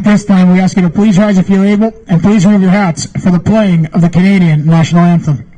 this time, we ask you to please rise if you're able, and please remove your hats for the playing of the Canadian National Anthem.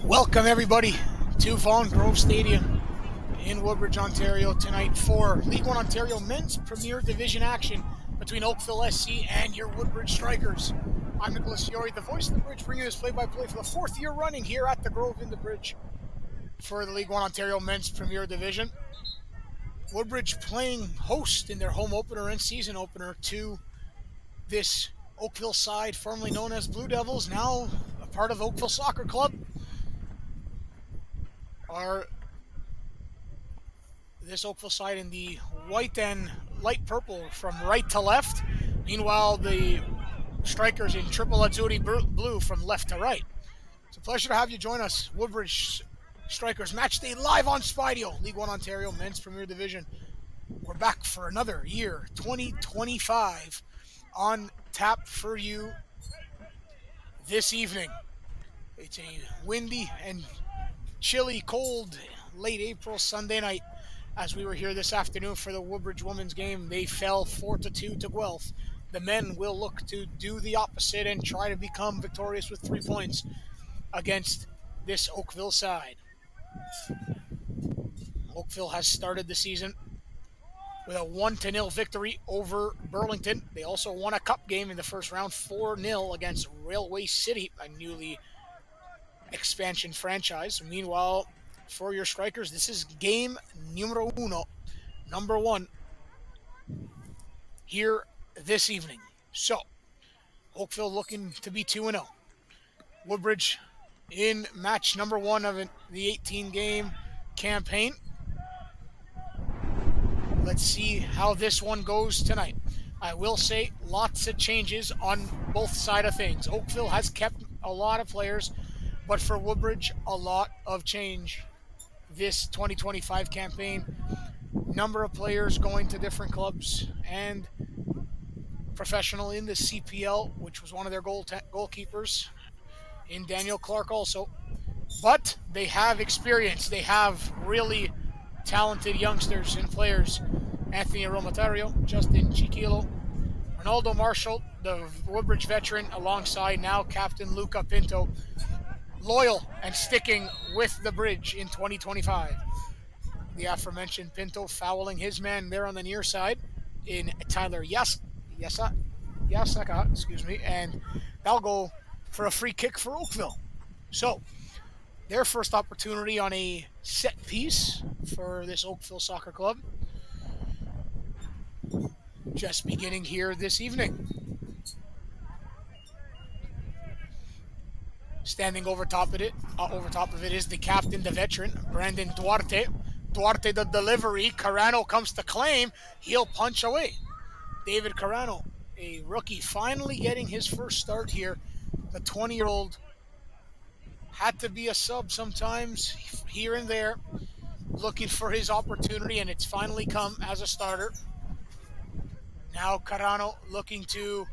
Welcome everybody to Vaughan Grove Stadium in Woodbridge, Ontario tonight for League One Ontario Men's Premier Division action between Oakville SC and your Woodbridge Strikers. I'm Nicholas Fiore, the voice of the Bridge, bringing you this play-by-play for the fourth year running here at the Grove in the Bridge for the League One Ontario Men's Premier Division. Woodbridge playing host in their home opener and season opener to this Oakville side, formerly known as Blue Devils, now a part of Oakville Soccer Club. this Oakville side in the white and light purple from right to left. Meanwhile, the strikers in triple azzurri blue from left to right. It's a pleasure to have you join us. Woodbridge Strikers match day live on Spidio, League One Ontario Men's Premier Division. We're back for another year, 2025, on tap for you this evening. It's a windy and chilly, cold, late April Sunday night. As we were here this afternoon for the Woodbridge women's game, they fell 4-2 to Guelph. The men will look to do the opposite and try to become victorious with 3 points against this Oakville side. Oakville has started the season with a 1-0 victory over Burlington. They also won a cup game in the first round, 4-0 against Railway City, a newly expansion franchise. Meanwhile, for your Strikers, this is game numero uno, number one, here this evening. So, Oakville looking to be 2-0. Woodbridge in match number one of the 18-game campaign. Let's see how this one goes tonight. I will say lots of changes on both sides of things. Oakville has kept a lot of players, but for Woodbridge, a lot of change this 2025 campaign. Number of players going to different clubs and professional in the CPL, which was one of their goalkeepers, in Daniel Clark also. But they have experience. They have really talented youngsters and players. Anthony Romatario, Justin Chiquilo, Ronaldo Marshall, the Woodbridge veteran, alongside now Captain Luca Pinto, loyal and sticking with the Bridge in 2025. The aforementioned Pinto fouling his man there on the near side in Tyler Yasaka, and that'll go for a free kick for Oakville. So, their first opportunity on a set piece for this Oakville Soccer Club, just beginning here this evening. Standing over top of it is the captain, the veteran, Brandon Duarte. Duarte the delivery. Carano comes to claim. He'll punch away. David Carano, a rookie, finally getting his first start here. The 20-year-old had to be a sub sometimes here and there, looking for his opportunity, and it's finally come as a starter. Now Carano looking to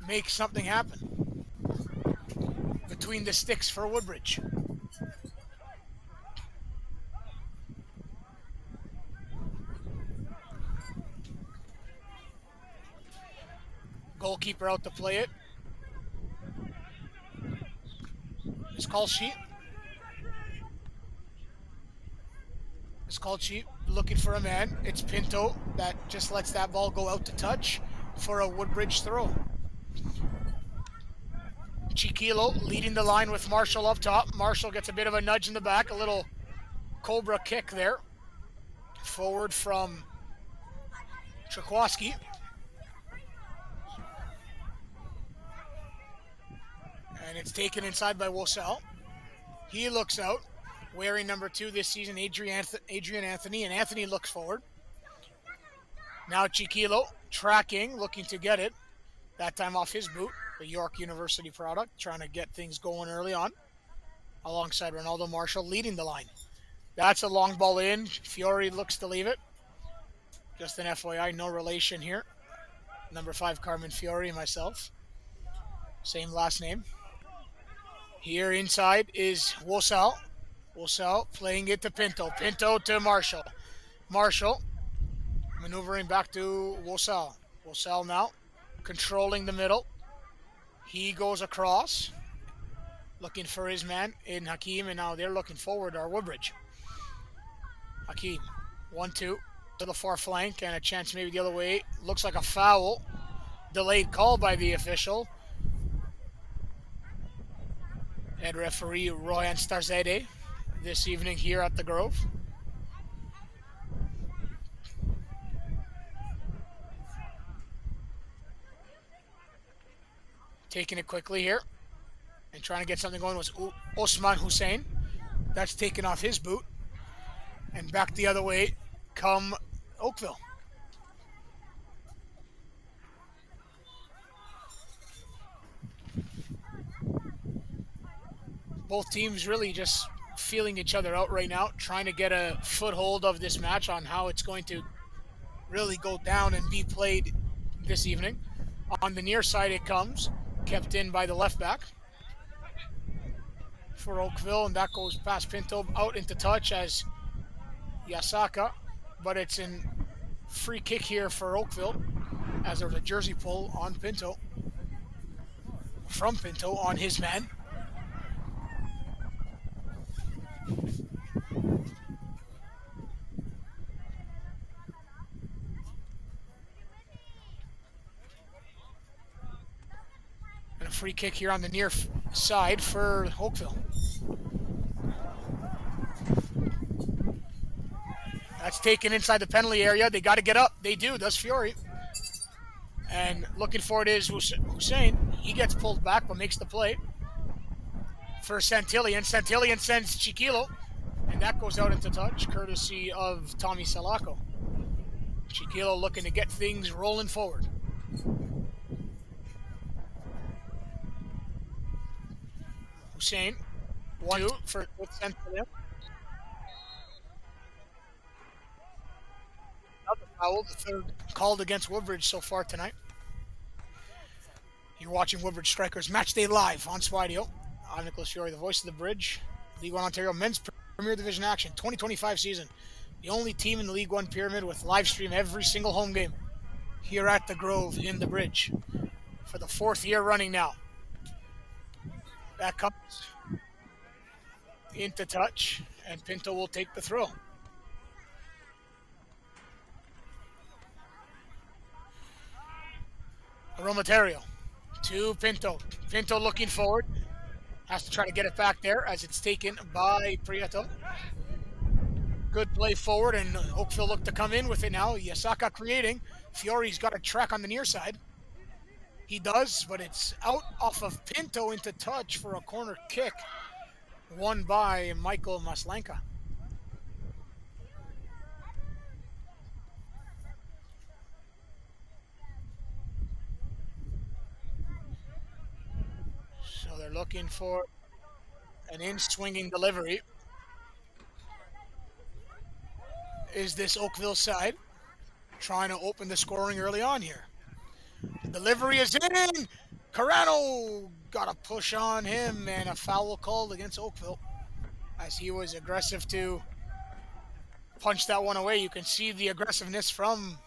make something happen between the sticks for Woodbridge. Goalkeeper out to play it. His call sheet. Looking for a man. It's Pinto that just lets that ball go out to touch for a Woodbridge throw. Chiquilo leading the line with Marshall up top. Marshall gets a bit of a nudge in the back, a little cobra kick there. Forward from Czerkowski. And it's taken inside by Wosell. He looks out, wearing number 2 this season, Adrian Anthony, and Anthony looks forward. Now Chiquilo tracking, looking to get it. That time off his boot, the York University product, trying to get things going early on. Alongside Ronaldo Marshall leading the line. That's a long ball in. Fiore looks to leave it. Just an FYI, no relation here. Number 5, Carmen Fiore, and myself. Same last name. Here inside is Wosell. Wosell playing it to Pinto. Pinto to Marshall. Marshall maneuvering back to Wosell. Wosell now controlling the middle. He goes across, looking for his man in Hakeem, and now they're looking forward to our Woodbridge. Hakeem, 1-2 to the far flank, and a chance maybe the other way. Looks like a foul. Delayed call by the official. And referee Royan Starzede this evening here at the Grove. Taking it quickly here and trying to get something going was Osman Hussein. That's taken off his boot. And back the other way come Oakville. Both teams really just feeling each other out right now, trying to get a foothold of this match on how it's going to really go down and be played this evening. On the near side it comes, kept in by the left back for Oakville, and that goes past Pinto out into touch as Yasaka, but it's in free kick here for Oakville as there's a jersey pull on Pinto, from Pinto on his man. And a free kick here on the near side for Oakville. That's taken inside the penalty area. They got to get up. They do. Does Fiore. And looking for it is Hussein. He gets pulled back but makes the play for Santillian. Santillian sends Chiquilo, and that goes out into touch, courtesy of Tommy Salaco. Chiquilo looking to get things rolling forward. Hussein, 1-2 for Santillian. Another foul, the third called against Woodbridge so far tonight. You're watching Woodbridge Strikers Match Day Live on Swidio. I'm Nicholas Fiore, the voice of the bridge. League One Ontario Men's Premier Division Action 2025 season. The only team in the League One Pyramid with live stream every single home game here at the Grove in the bridge for the fourth year running now. That comes into touch, and Pinto will take the throw. Aromaterio to Pinto. Pinto looking forward. Has to try to get it back there as it's taken by Prieto. Good play forward, and Oakville look to come in with it now. Yasaka creating. Fiore's got a track on the near side. He does, but it's out off of Pinto into touch for a corner kick. Won by Michael Maslenka. So they're looking for an in-swinging delivery. Is this Oakville side trying to open the scoring early on here? Delivery is in! Carano got a push on him, and a foul called against Oakville as he was aggressive to punch that one away. You can see the aggressiveness from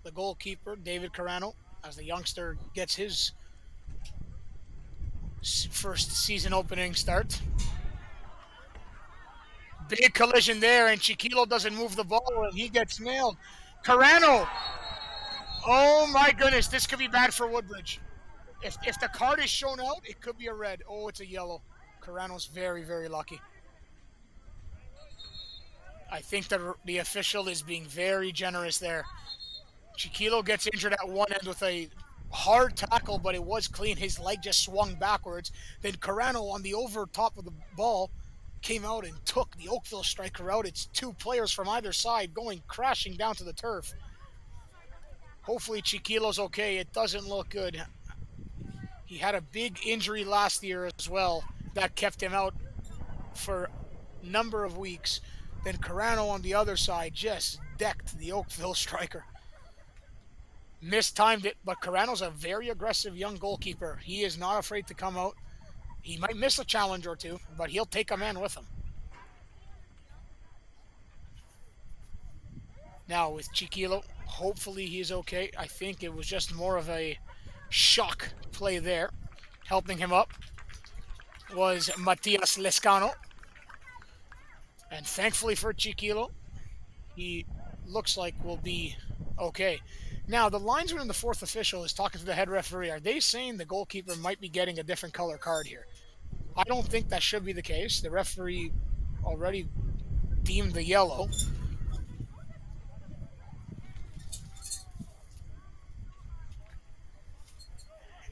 the goalkeeper, David Carano, as the youngster gets his first season opening start. Big collision there, and Chiquilo doesn't move the ball, and he gets nailed. Carano! Oh my goodness, this could be bad for Woodbridge. If the card is shown out, it could be a red. Oh, it's a yellow. Carano's very, very lucky. I think the official is being very generous there. Chiquilo gets injured at one end with a hard tackle, but it was clean. His leg just swung backwards. Then Carano on the over top of the ball came out and took the Oakville striker out. It's two players from either side going crashing down to the turf. Hopefully Chiquilo's okay. It doesn't look good. He had a big injury last year as well that kept him out for a number of weeks. Then Carano on the other side just decked the Oakville striker. Mistimed it, but Carano's a very aggressive young goalkeeper. He is not afraid to come out. He might miss a challenge or two, but he'll take a man with him. Now with Chiquilo, hopefully he's okay. I think it was just more of a shock play there. Helping him up was Matias Lescano. And thankfully for Chiquilo, he looks like will be okay. Now, the linesman and the fourth official is talking to the head referee. Are they saying the goalkeeper might be getting a different color card here? I don't think that should be the case. The referee already deemed the yellow.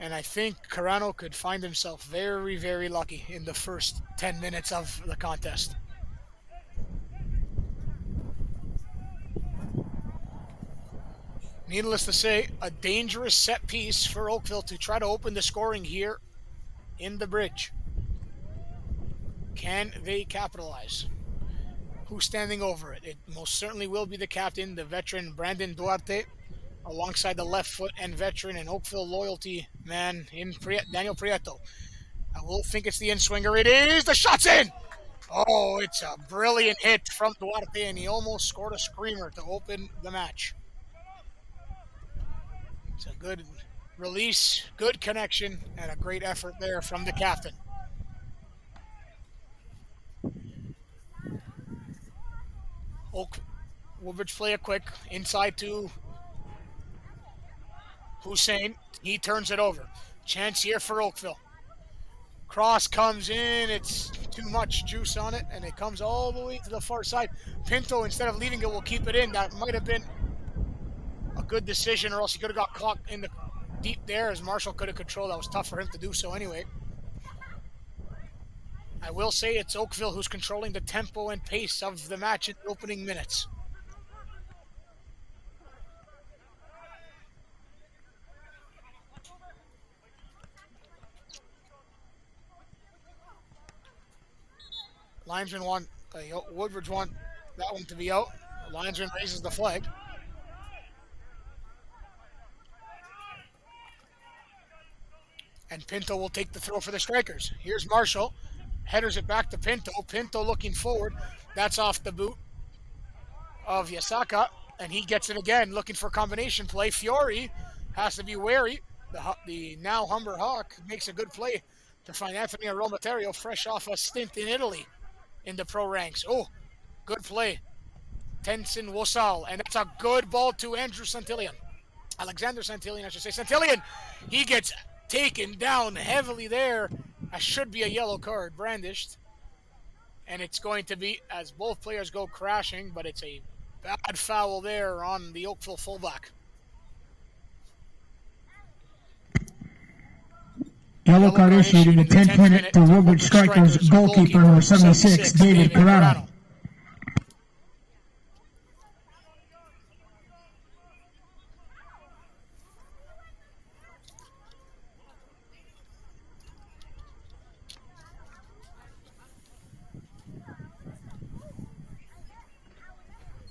And I think Carano could find himself very, very lucky in the first 10 minutes of the contest. Needless to say, a dangerous set piece for Oakville to try to open the scoring here in the bridge. Can they capitalize? Who's standing over it? It most certainly will be the captain, the veteran Brandon Duarte, alongside the left foot and veteran and Oakville loyalty man in Daniel Prieto. I will think it's the in-swinger. It is. The shot's in. Oh, it's a brilliant hit from Duarte, and he almost scored a screamer to open the match. It's a good release, good connection, and a great effort there from the captain. Woodbridge play it quick. Inside to Hussein. He turns it over. Chance here for Oakville. Cross comes in. It's too much juice on it, and it comes all the way to the far side. Pinto, instead of leaving it, will keep it in. That might have been a good decision, or else he could have got caught in the deep there, as Marshall could have controlled. That was tough for him to do so anyway. I will say it's Oakville who's controlling the tempo and pace of the match in the opening minutes. Linesman want, Woodbridge want that one to be out. The linesman raises the flag. And Pinto will take the throw for the Strikers. Here's Marshall. Headers it back to Pinto. Pinto looking forward. That's off the boot of Yasaka. And he gets it again, looking for combination play. Fiore has to be wary. The now Humber Hawk makes a good play to find Anthony Aromaterio, fresh off a stint in Italy in the pro ranks. Oh, good play. Tensin Wosal. And that's a good ball to Andrew Santillan. Alexander Santillan, I should say. Santillan, he gets taken down heavily there. That should be a yellow card brandished. And it's going to be, as both players go crashing, but it's a bad foul there on the Oakville fullback. Yellow card issued in the 10th minute to Woodbridge Strikers goalkeeper number 76, David Carano.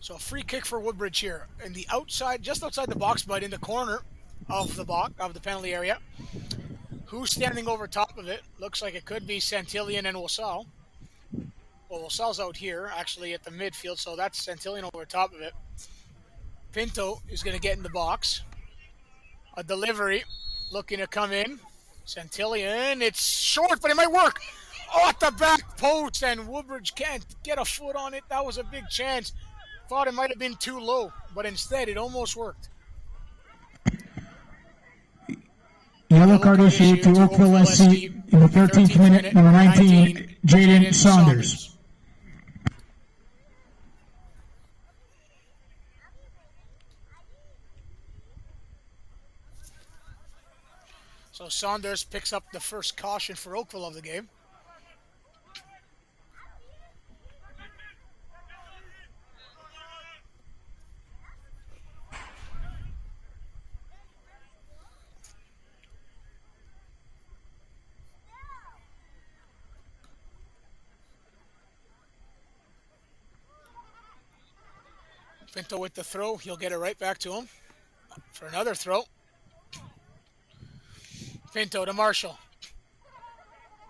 So a free kick for Woodbridge here. In the outside, just outside the box, but in the corner of the box, of the penalty area. Who's standing over top of it? Looks like it could be Santillan and Wosal. Well, Wosal's out here, actually at the midfield, so that's Santillan over top of it. Pinto is going to get in the box. A delivery, looking to come in. Santillan, it's short, but it might work. Oh, at the back post, and Woodbridge can't get a foot on it. That was a big chance. Thought it might have been too low, but instead it almost worked. Yellow card issued to Oakville SC in the 13th minute, number 19, Jaden Saunders. So Saunders picks up the first caution for Oakville of the game. Pinto with the throw. He'll get it right back to him for another throw. Pinto to Marshall.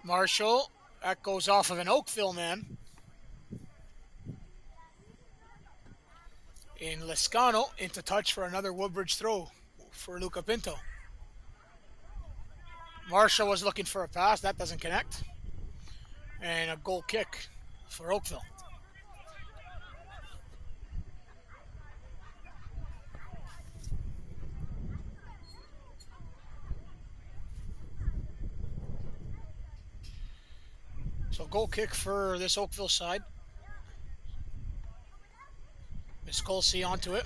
Marshall, that goes off of an Oakville man. In Lescano, into touch for another Woodbridge throw for Luca Pinto. Marshall was looking for a pass. That doesn't connect. And a goal kick for Oakville. So goal kick for this Oakville side. Miss Colsey onto it.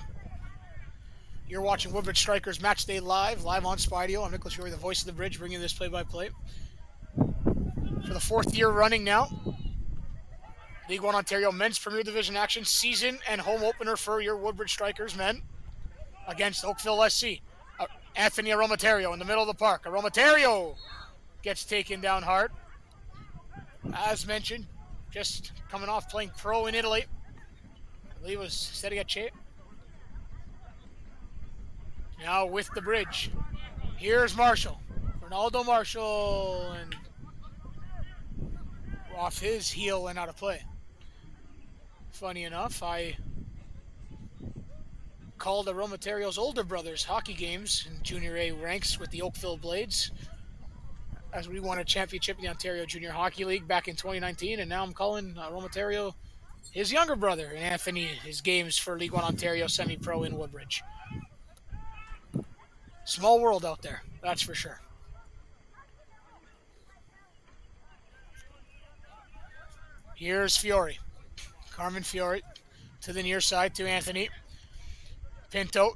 You're watching Woodbridge Strikers Match Day live on Spidio. I'm Nicholas Fury, the voice of the bridge, bringing this play-by-play. For the fourth year running now, League One Ontario Men's Premier Division action, season and home opener for your Woodbridge Strikers men against Oakville SC. Anthony Aromaterio in the middle of the park. Aromaterio gets taken down hard. As mentioned, just coming off playing pro in Italy. I believe it was Serie A. Now with the bridge. Here's Marshall. Ronaldo Marshall, and off his heel and out of play. Funny enough, I called Aromaterio's older brother's hockey games in Junior A ranks with the Oakville Blades as we won a championship in the Ontario Junior Hockey League back in 2019, and now I'm calling Aromaterio his younger brother, Anthony, his games for League 1 Ontario semi-pro in Woodbridge. Small world out there, that's for sure. Here's Fiore. Carmen Fiore to the near side to Anthony. Pinto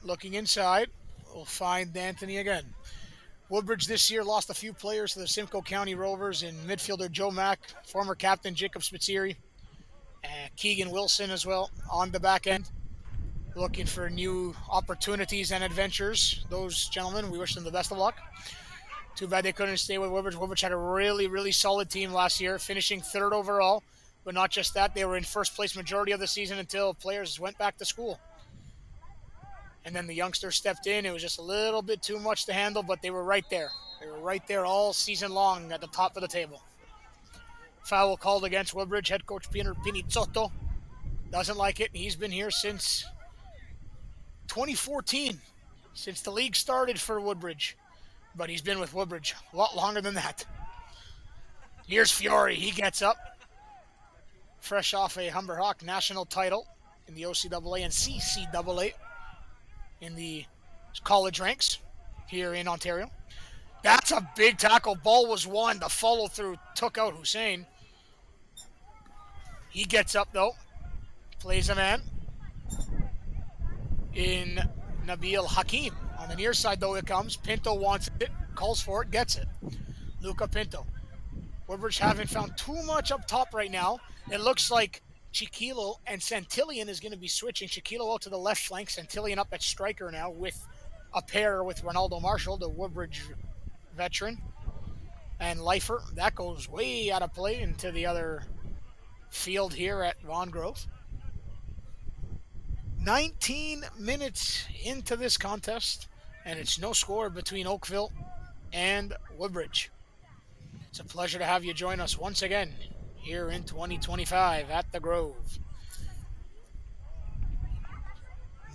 looking inside. We'll find Anthony again. Woodbridge this year lost a few players to the Simcoe County Rovers in midfielder Joe Mack, former captain Jacob Spitzeri, and Keegan Wilson as well on the back end. Looking for new opportunities and adventures. Those gentlemen, we wish them the best of luck. Too bad they couldn't stay with Woodbridge. Woodbridge had a really, really solid team last year, finishing third overall. But not just that, they were in first place majority of the season until players went back to school. And then the youngsters stepped in. It was just a little bit too much to handle, but they were right there. They were right there all season long at the top of the table. Foul called against Woodbridge. Head coach Peter Pinizzotto doesn't like it. He's been here since 2014, since the league started for Woodbridge. But he's been with Woodbridge a lot longer than that. Here's Fiore. He gets up. Fresh off a Humber Hawk national title in the OCAA and CCAA in the college ranks here in Ontario. That's a big tackle. Ball was won. The follow-through took out Hussein. He gets up, though. Plays a man in Nabil Hakim. On the near side, though, it comes. Pinto wants it, calls for it, gets it. Luca Pinto. Woodbridge haven't found too much up top right now. It looks like Chiquilo and Santillan is going to be switching. Chiquilo out to the left flank, Santillan up at striker now with a pair with Ronaldo Marshall, the Woodbridge veteran, and Leifer. That goes way out of play into the other field here at Vaughan Grove. 19 minutes into this contest, and it's no score between Oakville and Woodbridge. It's a pleasure to have you join us once again here in 2025 at the Grove.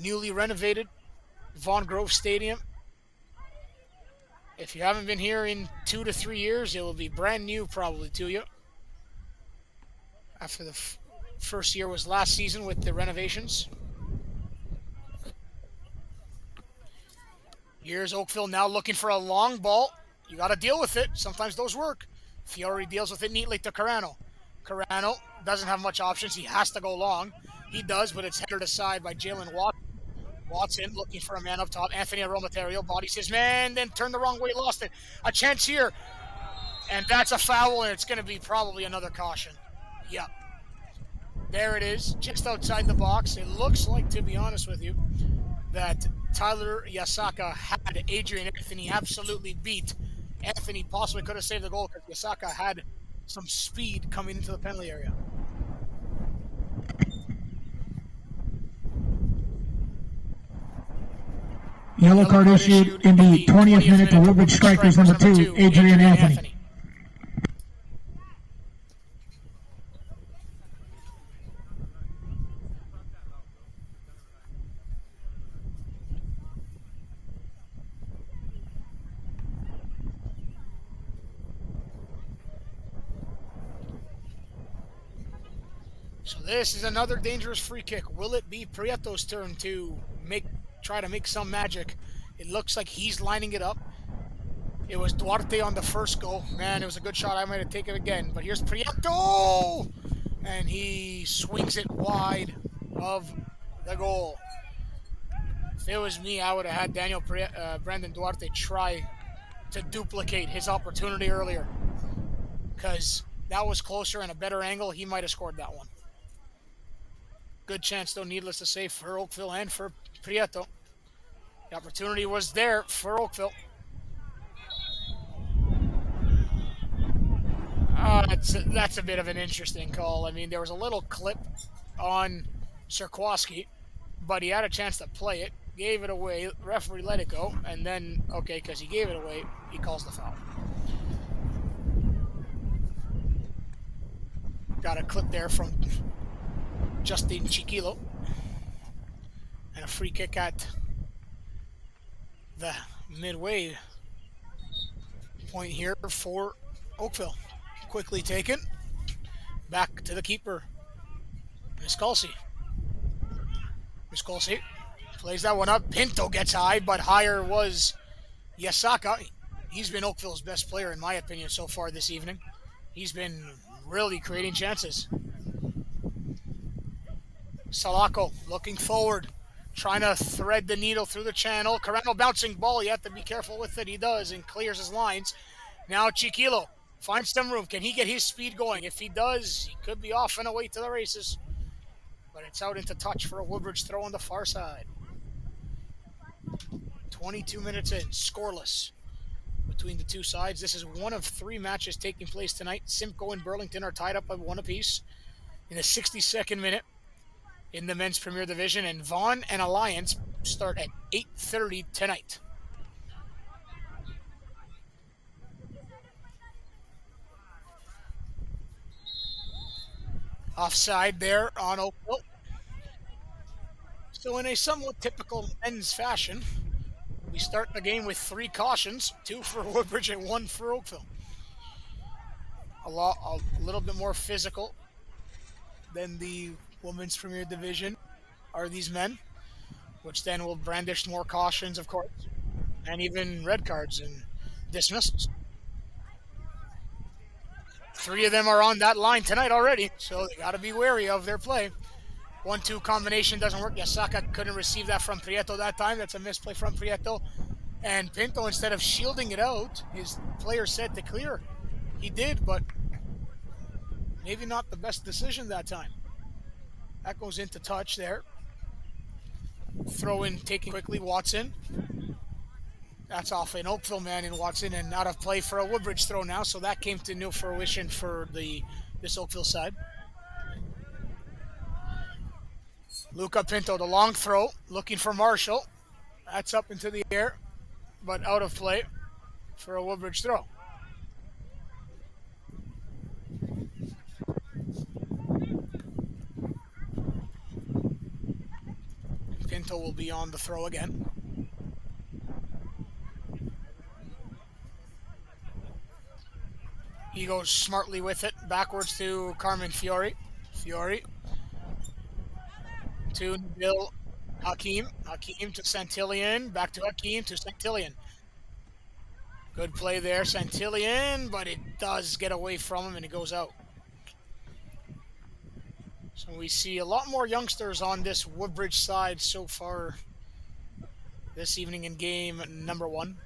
Newly renovated Vaughan Grove Stadium. If you haven't been here in 2 to 3 years, it will be brand new probably to you. After the first year was last season with the renovations. Here's Oakville now looking for a long ball. You got to deal with it. Sometimes those work. Fiore deals with it neatly to Carano. Carano doesn't have much options. He has to go long. He does, but it's headed aside by Jalen Watson. Watson looking for a man up top. Anthony Aromaterio bodies his man, then turned the wrong way, lost it. A chance here. And that's a foul, and it's going to be probably another caution. Yep. There it is, just outside the box. It looks like, to be honest with you, that Tyler Yasaka had Adrian Anthony absolutely beat. Anthony possibly could have saved the goal because Yasaka had some speed coming into the penalty area. Yellow card issued in the 20th minute to Woodbridge Strikers number 2, Adrian Anthony. So this is another dangerous free kick. Will it be Prieto's turn to try to make some magic? It looks like he's lining it up. It was Duarte on the first goal. Man, it was a good shot. I might have taken it again. But here's Prieto! And he swings it wide of the goal. If it was me, I would have had Brandon Duarte try to duplicate his opportunity earlier. Because that was closer and a better angle. He might have scored that one. Good chance, though, needless to say, for Oakville and for Prieto. The opportunity was there for Oakville. That's a bit of an interesting call. I mean, there was a little clip on Sirkowski, but he had a chance to play it, gave it away, referee let it go, and then, okay, because he gave it away, he calls the foul. Got a clip there from Justin Chiquilo. And a free kick at the midway point here for Oakville. Quickly taken. Back to the keeper, Miscolsi. Miscolsi plays that one up. Pinto gets high, but higher was Yasaka. He's been Oakville's best player, in my opinion, so far this evening. He's been really creating chances. Salako looking forward, trying to thread the needle through the channel. Carano bouncing ball. You have to be careful with it. He does and clears his lines. Now Chiquilo finds some room. Can he get his speed going? If he does, he could be off and away to the races. But it's out into touch for a Woodbridge throw on the far side. 22 minutes in, scoreless between the two sides. This is one of 3 matches taking place tonight. Simcoe and Burlington are tied up by 1 apiece in the 62nd minute in the men's Premier Division, and Vaughan and Alliance start at 8:30 tonight. Offside there on Oakville. So in a somewhat typical men's fashion, we start the game with 3 cautions, 2 for Woodbridge and 1 for Oakville. A little bit more physical than the women's Premier Division are these men, which then will brandish more cautions, of course, and even red cards and dismissals. 3 of them are on that line tonight already, so they got to be wary of their play. 1-2 combination doesn't work. Yasaka couldn't receive that from Prieto that time. That's a misplay from Prieto. And Pinto, instead of shielding it out, his player said to clear. He did, but maybe not the best decision that time. That goes into touch there. Throw in taking quickly, Watson. That's off an Oakville man in Watson and out of play for a Woodbridge throw now, so that came to no fruition for this Oakville side. Luca Pinto, the long throw, looking for Marshall. That's up into the air, but out of play for a Woodbridge throw. Pinto will be on the throw again. He goes smartly with it, backwards to Carmen Fiore. Fiore to Bill Hakeem. Hakeem to Santillan. Back to Hakeem to Santillan. Good play there, Santillan, but it does get away from him and it goes out. So we see a lot more youngsters on this Woodbridge side so far this evening in game number 1.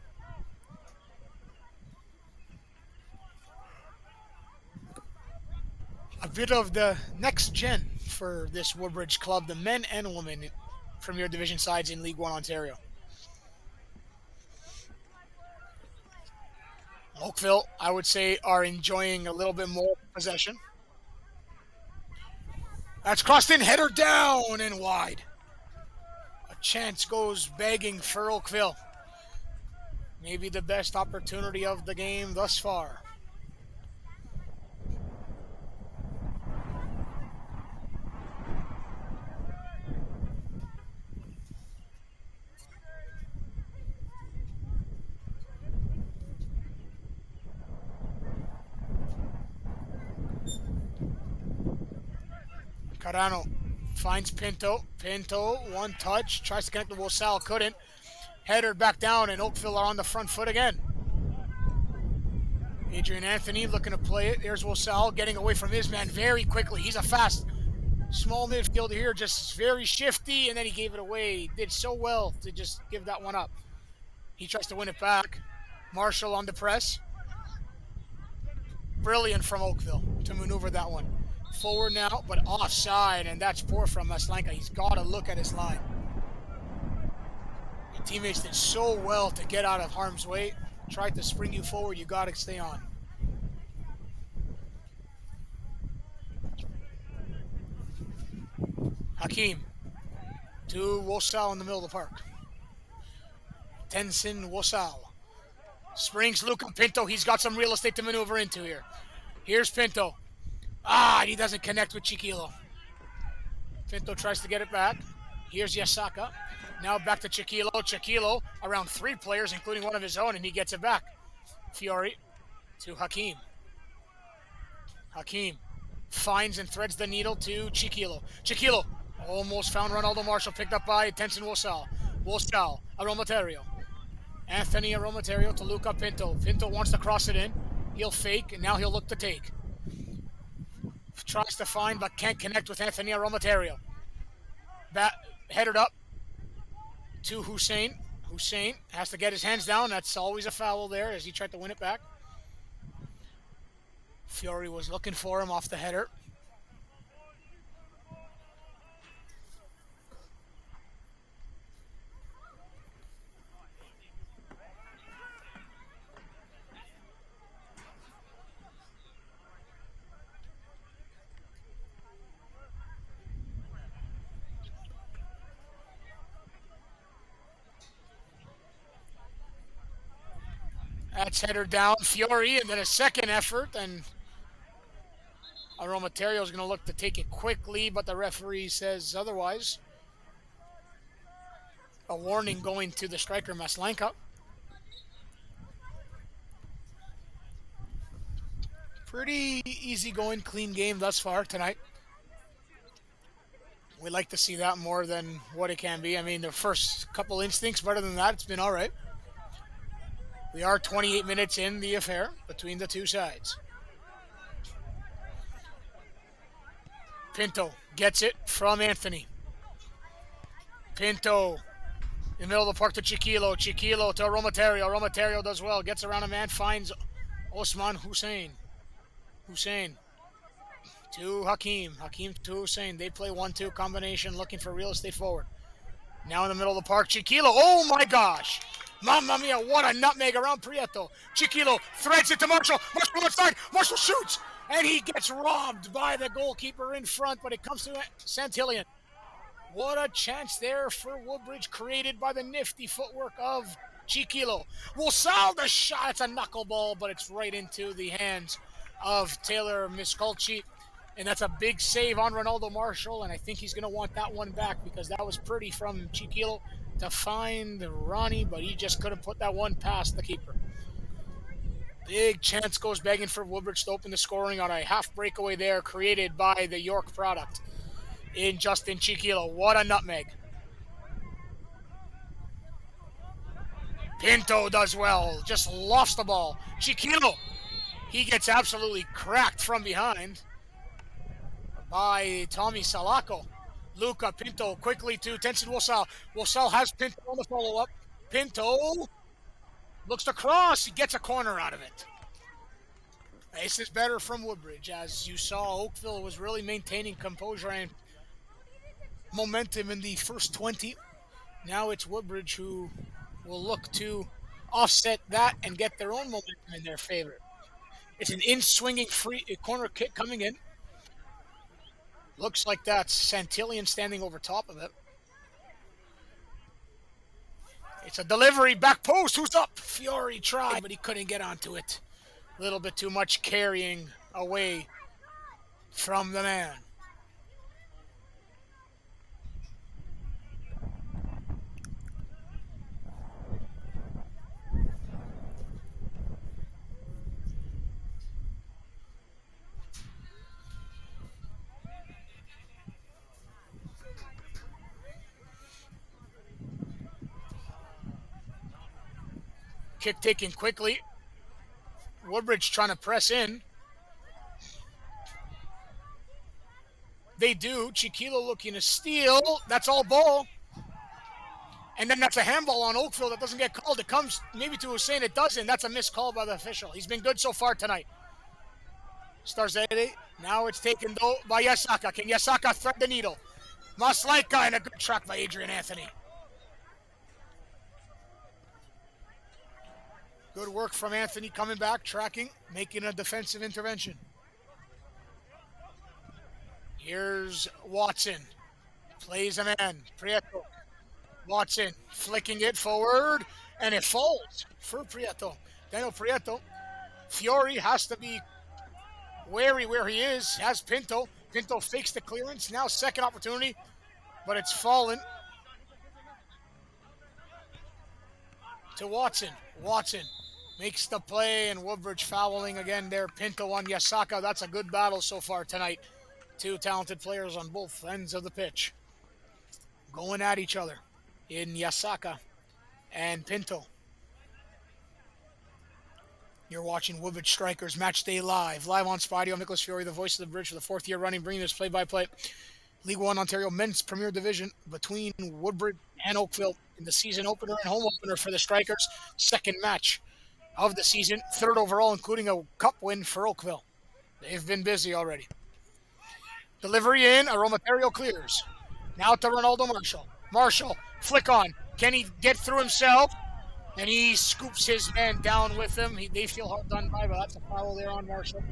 A bit of the next gen for this Woodbridge club, the men and women Premier Division sides in League 1 Ontario. Oakville, I would say, are enjoying a little bit more possession. That's crossed in, header down and wide. A chance goes begging for Oakville. Maybe the best opportunity of the game thus far. Carano finds Pinto. Pinto, one touch, tries to connect to Wosal, couldn't. Header back down, and Oakville are on the front foot again. Adrian Anthony looking to play it. There's Wosal getting away from his man very quickly. He's a fast, small midfielder here, just very shifty, and then he gave it away. He did so well to just give that one up. He tries to win it back. Marshall on the press. Brilliant from Oakville to maneuver that one. Forward now, but offside, and that's poor from Maslanka. He's got to look at his line. Your teammates did so well to get out of harm's way. Tried to spring you forward. You got to stay on. Hakeem to Wosal in the middle of the park. Tenzin Wosal. Springs Luca Pinto. He's got some real estate to maneuver into here. Here's Pinto. He doesn't connect with Chiquilo. Pinto tries to get it back. Here's Yasaka. Now back to Chiquilo. Chiquilo around 3 players, including one of his own, and he gets it back. Fiori to Hakeem. Hakeem finds and threads the needle to Chiquilo. Chiquilo almost found Ronaldo Marshall, picked up by Tenzin Wosal. Wosal, Aromaterio. Anthony Aromaterio to Luca Pinto. Pinto wants to cross it in. He'll fake, and now he'll look to take. Tries to find, but can't connect with Anthony Aromaterio. Headed up to Hussein. Hussein has to get his hands down. That's always a foul there as he tried to win it back. Fiori was looking for him off the header. That's header down, Fiori, and then a second effort, and Aromaterio is going to look to take it quickly, but the referee says otherwise. A warning going to the striker, Maslanka. Pretty easy-going, clean game thus far tonight. We like to see that more than what it can be. I mean, the first couple instincts, better than that, it's been all right. We are 28 minutes in the affair between the two sides. Pinto gets it from Anthony. Pinto in the middle of the park to Chiquilo. Chiquilo to Aromaterio. Aromaterio does well. Gets around a man. Finds Osman Hussein. Hussein to Hakeem. Hakeem to Hussein. They play 1-2 combination looking for real estate forward. Now in the middle of the park. Chiquilo. Oh my gosh. Mamma mia, what a nutmeg around Prieto. Chiquilo threads it to Marshall. Marshall outside. Marshall shoots. And he gets robbed by the goalkeeper in front, but it comes to Santillan. What a chance there for Woodbridge, created by the nifty footwork of Chiquilo. Wosal the shot. It's a knuckleball, but it's right into the hands of Taylor Miscolci. And that's a big save on Ronaldo Marshall, and I think he's going to want that one back because that was pretty from Chiquilo to find Ronnie, but he just couldn't put that one past the keeper. Big chance goes begging for Woodbridge to open the scoring on a half breakaway there created by the York product in Justin Chiquilo. What a nutmeg. Pinto does well, just lofts the ball. Chiquilo, he gets absolutely cracked from behind by Tommy Salaco. Luca Pinto quickly to Tenzin Wosal. Wosal has Pinto on the follow-up. Pinto looks to cross. He gets a corner out of it. This is better from Woodbridge. As you saw, Oakville was really maintaining composure and momentum in the first 20. Now it's Woodbridge who will look to offset that and get their own momentum in their favor. It's an in-swinging free corner kick coming in. Looks like that's Santillan standing over top of it. It's a delivery, back post, who's up? Fiori tried, but he couldn't get onto it. A little bit too much carrying away from the man. Kick taken quickly. Woodbridge trying to press in. They do. Chiquilo looking to steal. That's all ball. And then that's a handball on Oakville that doesn't get called. It comes maybe to Hussein. It doesn't. That's a missed call by the official. He's been good so far tonight. Starzede Now it's taken though by Yasaka. Can Yasaka thread the needle? Maslaika, and a good track by Adrian Anthony. Good work from Anthony coming back, tracking, making a defensive intervention. Here's Watson. Plays a man. Prieto. Watson flicking it forward, and it falls for Prieto. Daniel Prieto. Fiore has to be wary where he is. Has Pinto. Pinto fakes the clearance. Now second opportunity, but it's fallen to Watson. Watson makes the play, and Woodbridge fouling again there. Pinto on Yasaka. That's a good battle so far tonight. Two talented players on both ends of the pitch going at each other in Yasaka and Pinto. You're watching Woodbridge Strikers Match Day live on Spidey. I'm Nicholas Fiore, the voice of the bridge for the fourth year running, bringing this play-by-play League One Ontario Men's Premier Division between Woodbridge and Oakville in the season opener and home opener for the Strikers. Second match of the season, third overall, including a cup win for Oakville. They've been busy already. Delivery in, Aromaterio clears. Now to Ronaldo Marshall. Marshall, flick on. Can he get through himself? And he scoops his man down with him. They feel hard done by, but that's a foul there on Marshall.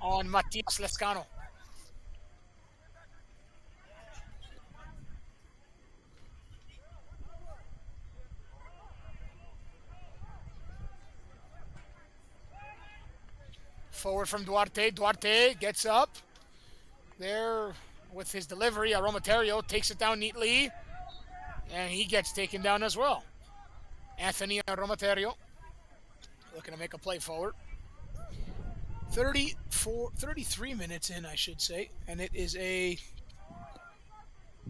On Matias Lescano. Forward from Duarte. Duarte gets up. There with his delivery. Aromaterio takes it down neatly. And he gets taken down as well. Anthony Aromaterio looking to make a play forward. 33 minutes in, I should say. And it is a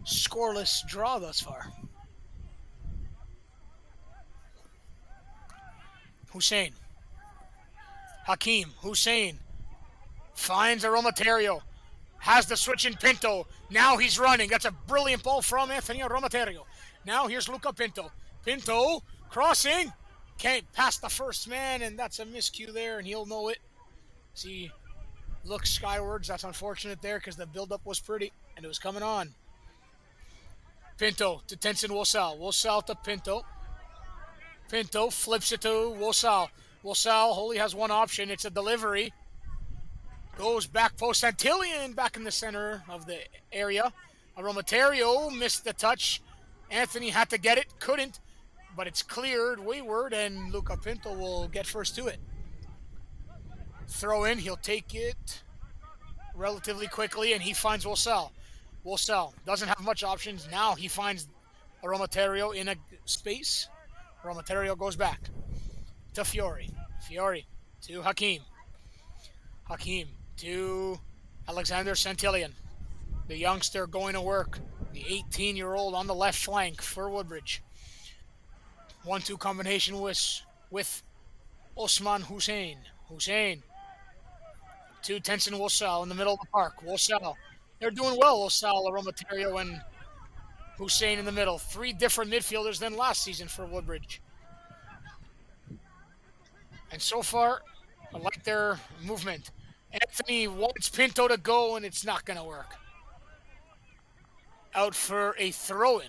scoreless draw thus far. Hussein. Hakeem. Hussein finds Aromaterio. Has the switch in Pinto. Now he's running. That's a brilliant ball from Anthony Aromaterio. Now here's Luca Pinto. Pinto crossing. Can't pass the first man, and that's a miscue there, and he'll know it. See, looks skywards. That's unfortunate there because the buildup was pretty, and it was coming on. Pinto to Tenson Wosal. Wosal to Pinto. Pinto flips it to Wosal. Wosal only has one option. It's a delivery. Goes back post. Santillion back in the center of the area. Aromaterio missed the touch. Anthony had to get it. Couldn't. But it's cleared wayward, and Luca Pinto will get first to it. Throw in. He'll take it relatively quickly, and he finds Wosal. Wosal doesn't have much options. Now he finds Aromaterio in a space. Aromaterio goes back to Fiore. Fiore to Hakeem. Hakeem to Alexander Santillion. The youngster going to work. The 18-year-old on the left flank for Woodbridge. 1-2 combination with Osman Hussein. Hussein to Tenson Wosal in the middle of the park. Wosal. They're doing well, Wosal, Aromaterio, and Hussein in the middle. Three different midfielders than last season for Woodbridge. And so far, I like their movement. Anthony wants Pinto to go, and it's not going to work. Out for a throw-in.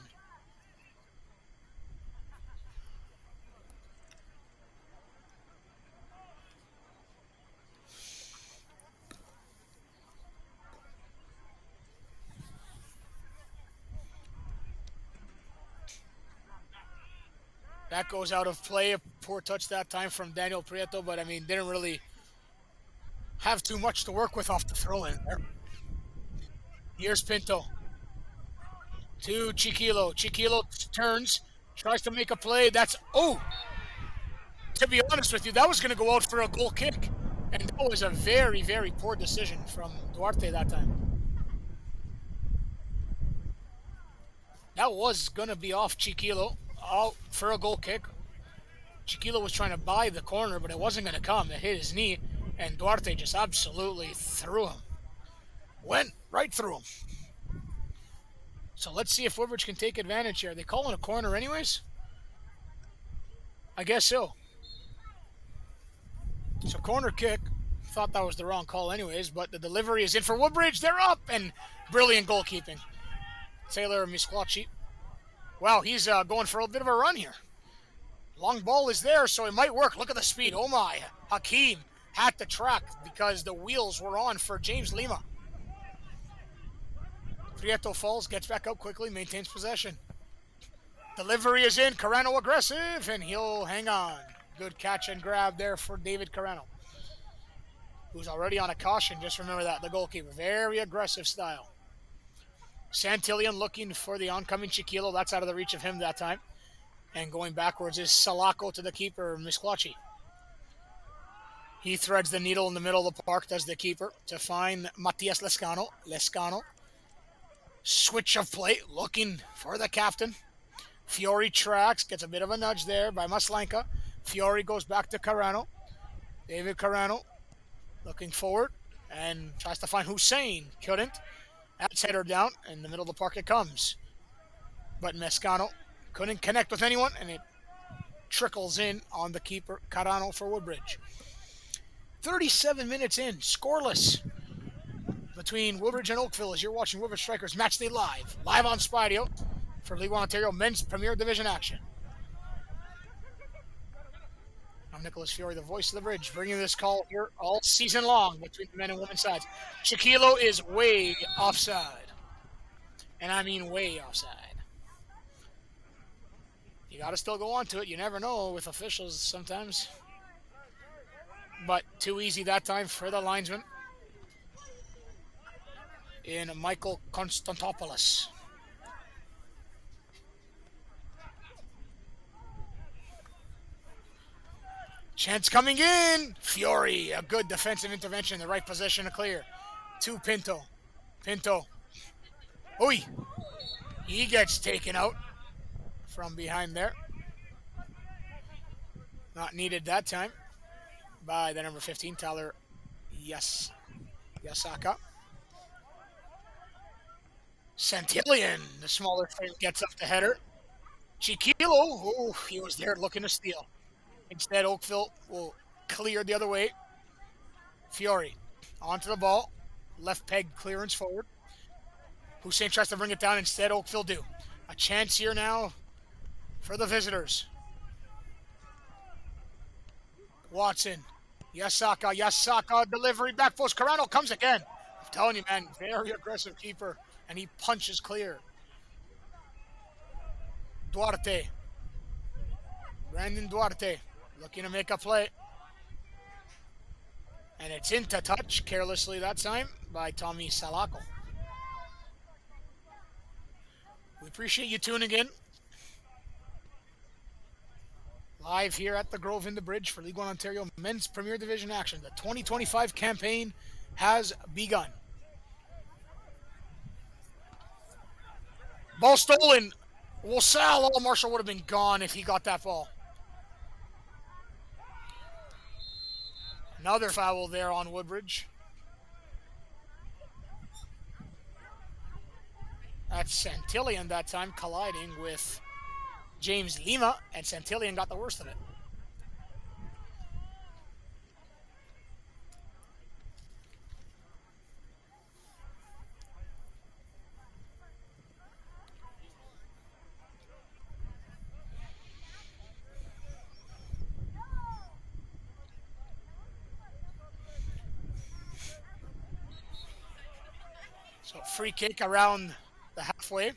That goes out of play. A poor touch that time from Daniel Prieto, but I mean, didn't really have too much to work with off the throw-in there. Here's Pinto to Chiquilo. Chiquilo turns, tries to make a play. To be honest with you, that was going to go out for a goal kick. And that was a very, very poor decision from Duarte that time. That was going to be off Chiquilo. Out for a goal kick. Chiquilo was trying to buy the corner, but it wasn't going to come. It hit his knee, and Duarte just absolutely threw him. Went right through him. So let's see if Woodbridge can take advantage here. Are they calling a corner anyways? I guess so. So corner kick thought that was the wrong call anyways, but the delivery is in for Woodbridge. They're up, and brilliant goalkeeping. Taylor Misquachi. Wow, he's going for a bit of a run here. Long ball is there, so it might work. Look at the speed. Oh my. Hakeem had to track because the wheels were on for James Lima. Prieto falls, gets back up quickly, maintains possession. Delivery is in. Carano aggressive, and he'll hang on. Good catch and grab there for David Carano, who's already on a caution. Just remember that, the goalkeeper. Very aggressive style. Santillan looking for the oncoming Chiquilo. That's out of the reach of him that time. And going backwards is Salako to the keeper, Misquachi. He threads the needle in the middle of the park, does the keeper, to find Matias Lescano. Lescano. Switch of play, looking for the captain. Fiore tracks, gets a bit of a nudge there by Maslanka. Fiore goes back to Carano. David Carano looking forward and tries to find Hussein. Couldn't. That's header down. In the middle of the park it comes. But Mescano couldn't connect with anyone, and it trickles in on the keeper, Carano, for Woodbridge. 37 minutes in, scoreless between Woodbridge and Oakville as you're watching Woodbridge Strikers Matchday live on Spydio for League One Ontario Men's Premier Division action. I'm Nicholas Fiore, the voice of the bridge, bringing this call here all season long between the men and women's sides. Chiquilo is way offside, and I mean way offside. You got to still go on to it. You never know with officials sometimes. But too easy that time for the linesman in Michael Konstantopoulos. Chance coming in. Fiore, a good defensive intervention in the right position to clear. To Pinto. Pinto. Oi. He gets taken out from behind there. Not needed that time by the number 15, Tyler Yasaka. Santillan, the smaller frame, gets up the header. Chiquilo, oh, he was there looking to steal. Instead, Oakville will clear the other way. Fiore onto the ball. Left peg clearance forward. Hussein tries to bring it down. Instead, Oakville do. A chance here now for the visitors. Watson. Yasaka delivery. Back post. Carano comes again. I'm telling you, man, very aggressive keeper. And he punches clear. Duarte. Brandon Duarte looking to make a play. And it's into touch carelessly that time by Tommy Salako. We appreciate you tuning in. Live here at the Grove in the Bridge for League One Ontario Men's Premier Division action. The 2025 campaign has begun. Ball stolen. Sal Marshall would have been gone if he got that ball. Another foul there on Woodbridge. That's Santillan that time colliding with James Lima, and Santillan got the worst of it. So free kick around the halfway.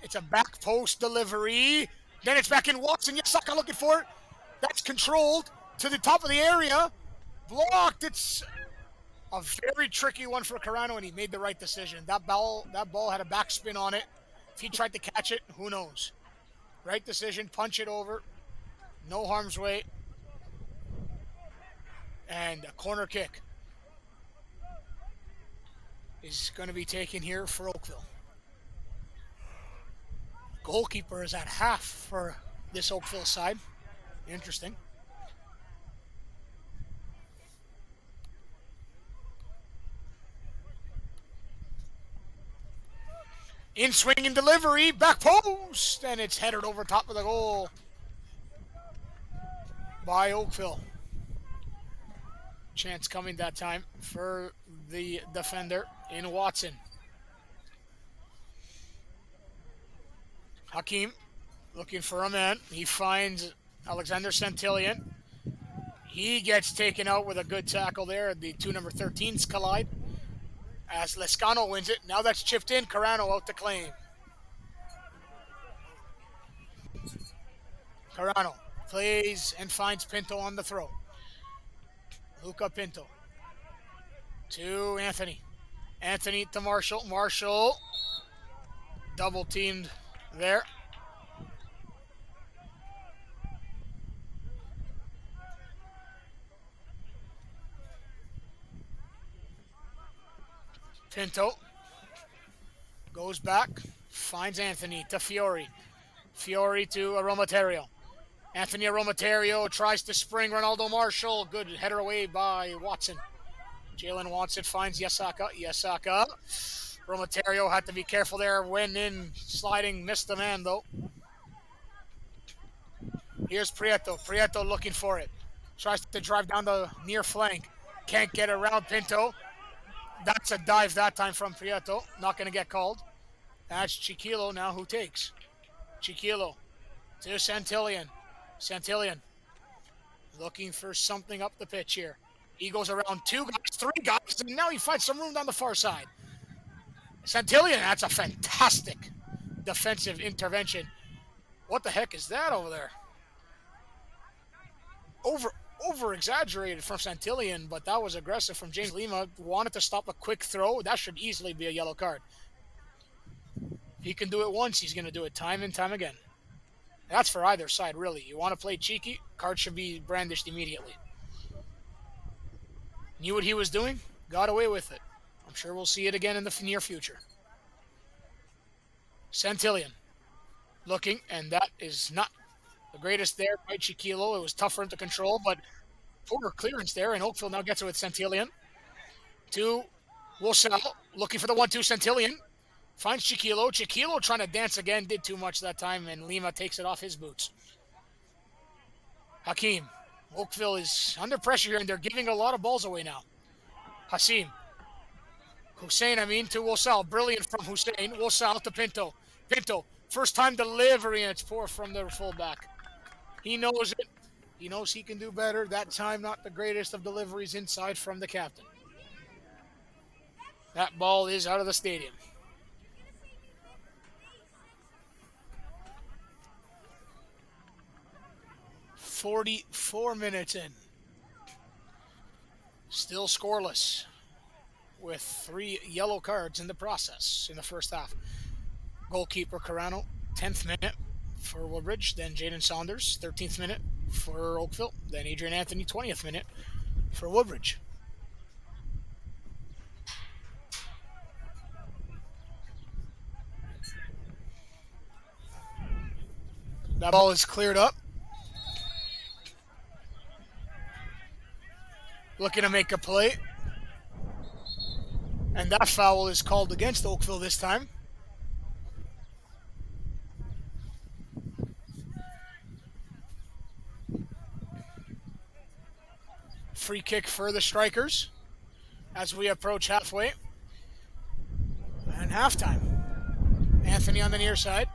It's a back post delivery. Then it's back in Watson. Yasaka looking for it. That's controlled to the top of the area. Blocked. It's a very tricky one for Carano, and he made the right decision. That ball had a backspin on it. If he tried to catch it, who knows? Right decision. Punch it over. No harm's way. And a corner kick is going to be taken here for Oakville. Goalkeeper is at half for this Oakville side. Interesting. In swing and delivery, back post, and it's headed over top of the goal by Oakville. Chance coming that time for the defender in Watson. Hakeem looking for a man. He finds Alexander Santillan. He gets taken out with a good tackle there. The two number 13s collide as Lescano wins it. Now that's chipped in. Carano out to claim. Carano plays and finds Pinto on the throw. Luca Pinto to Anthony. Anthony to Marshall. Marshall double teamed there. Pinto goes back, finds Anthony to Fiore. Fiore to Aromaterio. Anthony Aromaterio tries to spring Ronaldo Marshall. Good header away by Watson. Jalen wants it, finds Yasaka. Yasaka. Aromaterio had to be careful there. Went in, sliding, missed the man though. Here's Prieto. Prieto looking for it. Tries to drive down the near flank. Can't get around Pinto. That's a dive that time from Prieto. Not going to get called. That's Chiquilo now who takes. Chiquilo to Santillan. Santillan looking for something up the pitch here. He goes around two guys, three guys, and now he finds some room down the far side. Santillan, that's a fantastic defensive intervention. What the heck is that over there? Over-exaggerated from Santillan, but that was aggressive from James Lima. Wanted to stop a quick throw. That should easily be a yellow card. He can do it once. He's going to do it time and time again. That's for either side, really. You want to play cheeky, card should be brandished immediately. Knew what he was doing, got away with it. I'm sure we'll see it again in the near future. Santillan looking, and that is not the greatest there by Chiquilo. It was tough for him to control, but poor clearance there, and Oakville now gets it with Santillan. To Wilsell, looking for the 1-2. Santillan finds Chiquilo. Chiquilo trying to dance again, did too much that time, and Lima takes it off his boots. Hakeem. Oakville is under pressure here, and they're giving a lot of balls away now. Hussein, to Wilsell. Brilliant from Hussein. Wilsell to Pinto. Pinto, first time delivery, and it's poor from the fullback. He knows it. He knows he can do better. That time, not the greatest of deliveries inside from the captain. That ball is out of the stadium. "44 minutes in. Still scoreless with 3 yellow cards in the process in the first half. Goalkeeper Carano, 10th minute for Woodbridge, then Jaden Saunders, 13th minute for Oakville, then Adrian Anthony, 20th minute for Woodbridge. That ball is cleared up. Looking to make a play. And that foul is called against Oakville this time. Free kick for the Strikers as we approach halfway. And halftime. Anthony on the near side.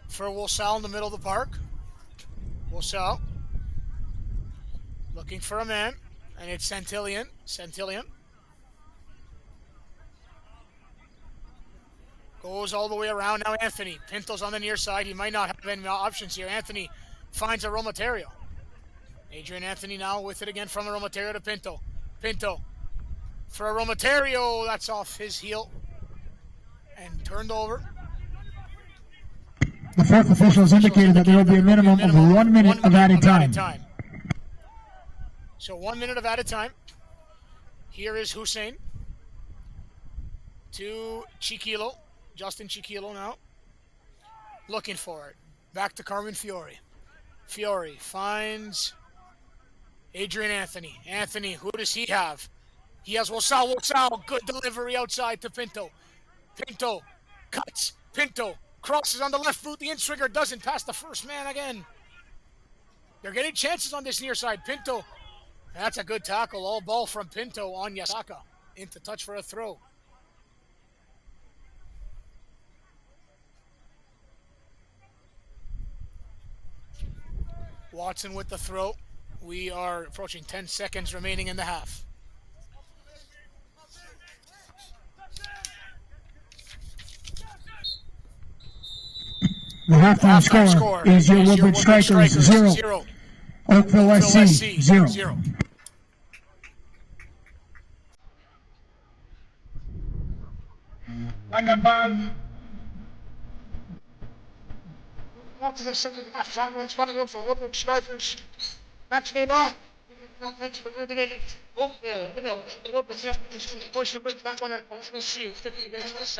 For Wilsell in the middle of the park. Wilsell. Looking for a man, and it's Santillan. Santillan goes all the way around. Now Anthony. Pinto's on the near side. He might not have any options here. Anthony finds Aromaterio. Adrian Anthony now with it again from Aromaterio to Pinto. Pinto for Aromaterio. That's off his heel and turned over. The fourth official has indicated that there will be a minimum of 1 minute of added time. So 1 minute of added time. Here is Hussein to Chiquilo. Justin Chiquilo now. Looking for it. Back to Carmen Fiore. Fiore finds Adrian Anthony. Anthony, who does he have? He has Wilsell. Wilsell, good delivery outside to Pinto. Pinto cuts. Pinto crosses on the left boot. The in-swinger doesn't pass the first man again. They're getting chances on this near side. Pinto That's a good tackle. All ball from Pinto on Yasaka. Into touch for a throw. Watson with the throw. We are approaching 10 seconds remaining in the half. The halftime Halftime score is your Woodbridge Strikers 0. Oakville SC 0. 0. Up to the second half, John for Woodbridge Strikers. Match game on. Thanks for doing it. Push the big back on it. Let's see. 50 minutes.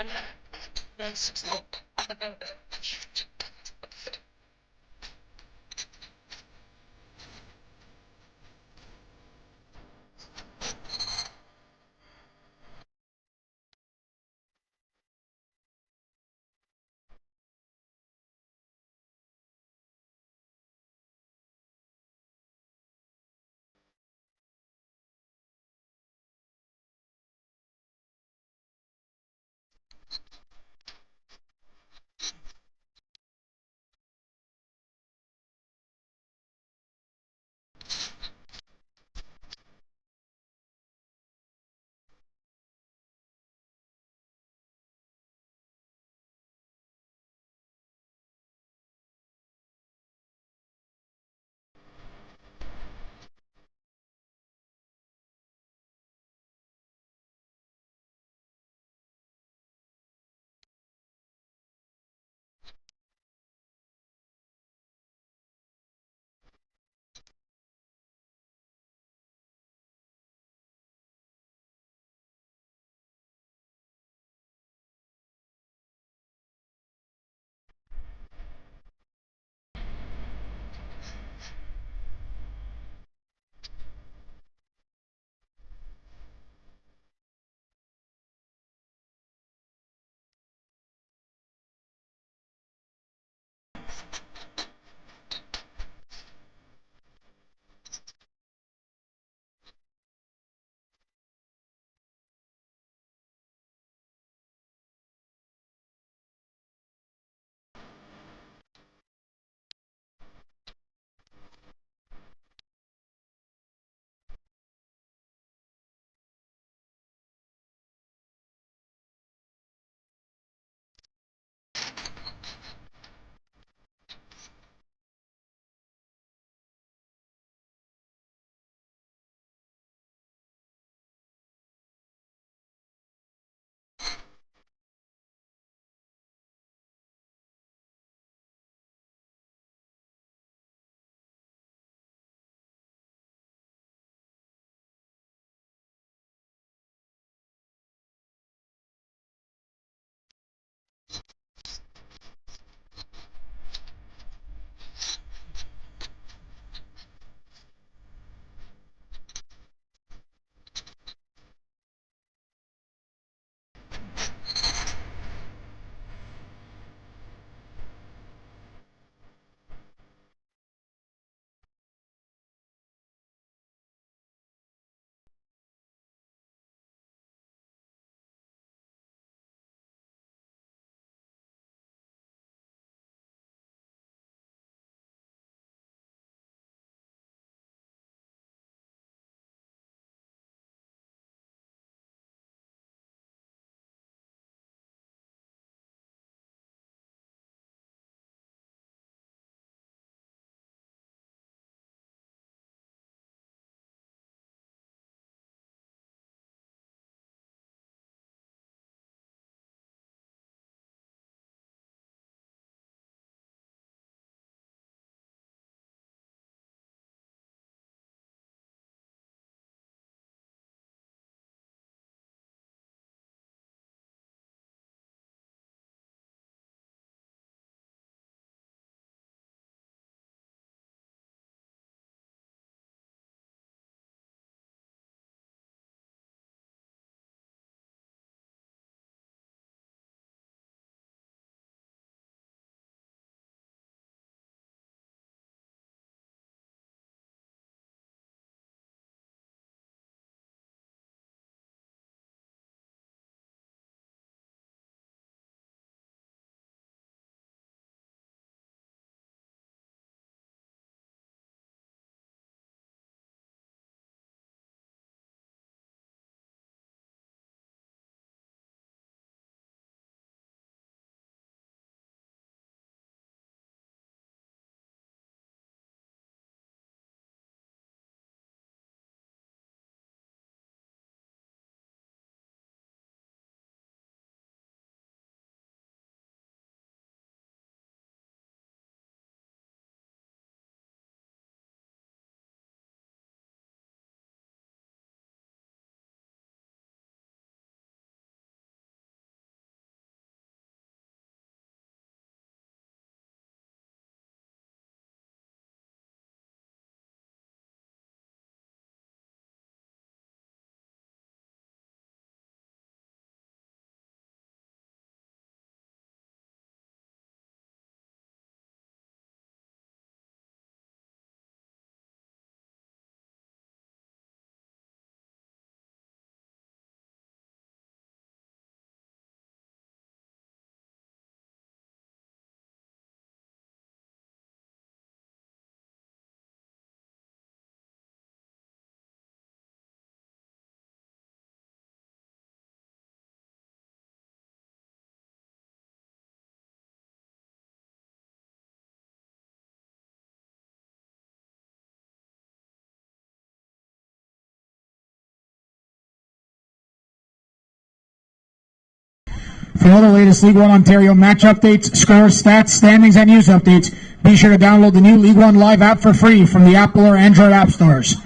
For all the latest League One Ontario match updates, scores, stats, standings, and news updates, be sure to download the new League One Live app for free from the Apple or Android app stores.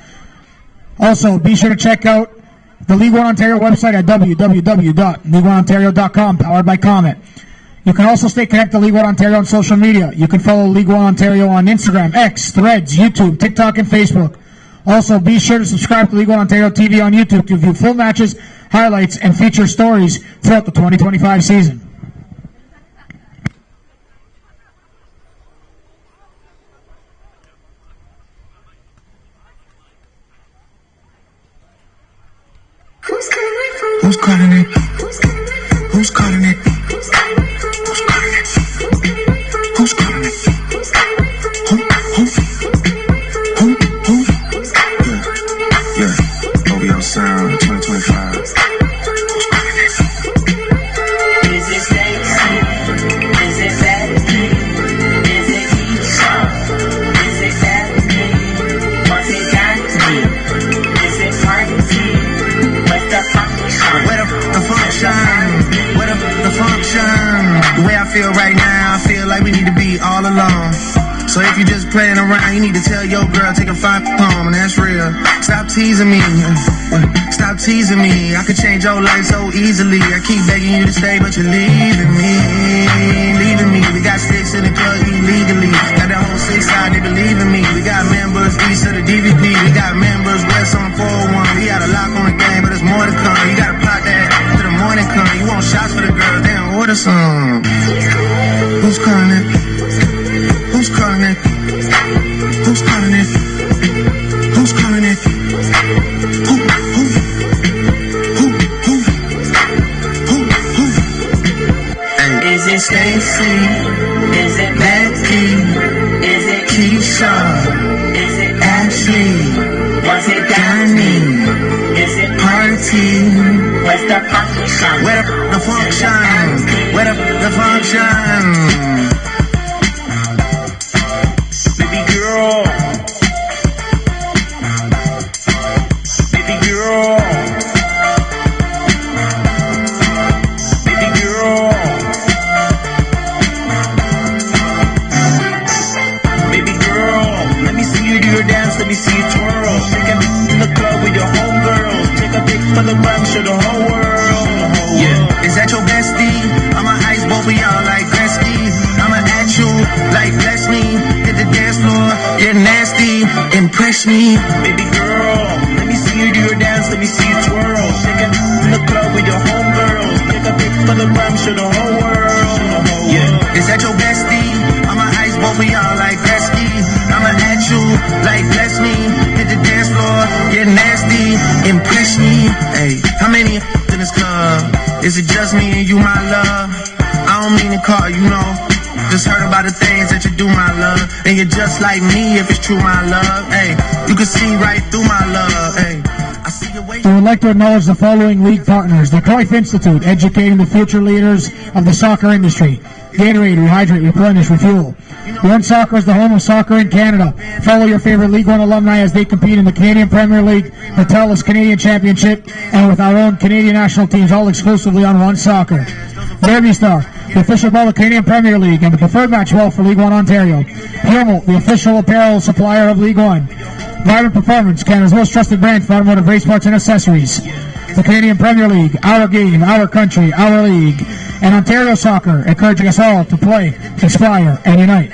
Also, be sure to check out the League One Ontario website at www.league1ontario.com, powered by Comet. You can also stay connected to League One Ontario on social media. You can follow League One Ontario on Instagram, X, Threads, YouTube, TikTok, and Facebook. Also, be sure to subscribe to League One Ontario TV on YouTube to view full matches, highlights, and feature stories throughout the 2025 season. Who's calling it? Who's calling it? Who's calling it? Who's calling it? Yeah. OVO Sound 2025. Who's calling it? Is it Stacy? Is it Becky? Is it Keisha? Is it Becky? Was it Dante? Is it Party? What's the function? Where the function? Where the function? The way I feel right now, I feel like we need to be all alone. So if you're just playing around, you need to tell your girl, take a flight home, and that's real. Stop teasing me. Stop teasing me. I could change your life so easily. I keep begging you to stay, but you're leaving me. Leaving me. We got sticks in the plug illegally. Got the whole 6 side, they believe in me. We got members east of the DVP. We got members west on 401. We got a lock on the game, but there's more to come. You gotta pop that till the morning come. You want shots for the girls, they don't order some. Who's calling it? Who's calling it? Who's calling it? Who's calling it? Who? Hey. Is it Stacy? Is it Becky? Is it Keisha? Is it Ashley? Was it Danny? Is it Party? What's the function? Where the function? Where the function? Baby girl. Baby girl. Baby girl. Baby girl. Let me see you do your dance, let me see you twirl. Shake it in the club with your homegirls. Take a pic for the gram, show the whole world. Yeah. Is that your bestie? I'ma ice both of y'all like Gretzky. I'ma at you like bless me. Hit the dance floor, get nasty, impress me. Baby girl, let me see you do your dance, let me see you twirl. Shake it in the club with your homegirls. Take a pic for the gram, show the whole world. Yeah. Is that your bestie? I'ma ice both of y'all like Gretzky. I'ma at you like bless me. Hit the dance floor, get nasty, impress me. Hey, how many in this club? Is it just me and you, my love? I don't mean to call you, know. Just heard about the things that you do, my love. And you're just like me if it's true, my love. Hey, you can see right through my love. Hey, I see your way. We would like to acknowledge the following league partners: the Cruyff Institute, educating the future leaders of the soccer industry; Gatorade, rehydrate, replenish, refuel. One Soccer is the home of soccer in Canada. Follow your favorite League One alumni as they compete in the Canadian Premier League, the TELUS Canadian Championship, and with our own Canadian national teams, all exclusively on One Soccer. Derby Star, the official ball of Canadian Premier League and the preferred match ball for League One Ontario. Hummel, the official apparel supplier of League One. Vibrant Performance, Canada's most trusted brand for automotive race parts and accessories. The Canadian Premier League, our game, our country, our league. And Ontario Soccer, encouraging us all to play, inspire, and unite.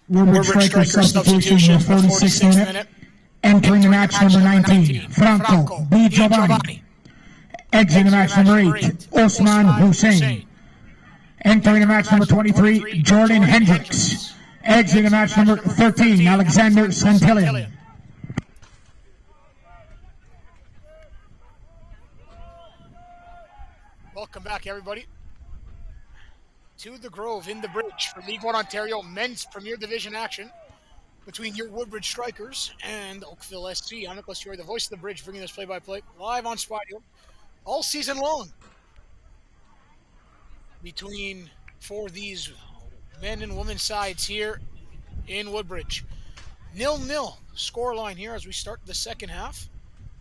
Woodbridge Strikers substitution in the 46th minute. Entering the match number 19, Franco B. Giovanni. Exiting the match number 8, Osman Hussein. Entering the match number 23, Jordan Hendricks. Exiting the match number 13, Alexander Santillan. Welcome back, everybody, to the Grove in the Bridge for League One Ontario Men's Premier Division action between your Woodbridge Strikers and Oakville SC. I'm Nicholas Fury, the voice of the Bridge, bringing this play-by-play live on Spidio all season long for these men and women sides here in Woodbridge. 0-0 scoreline here as we start the second half.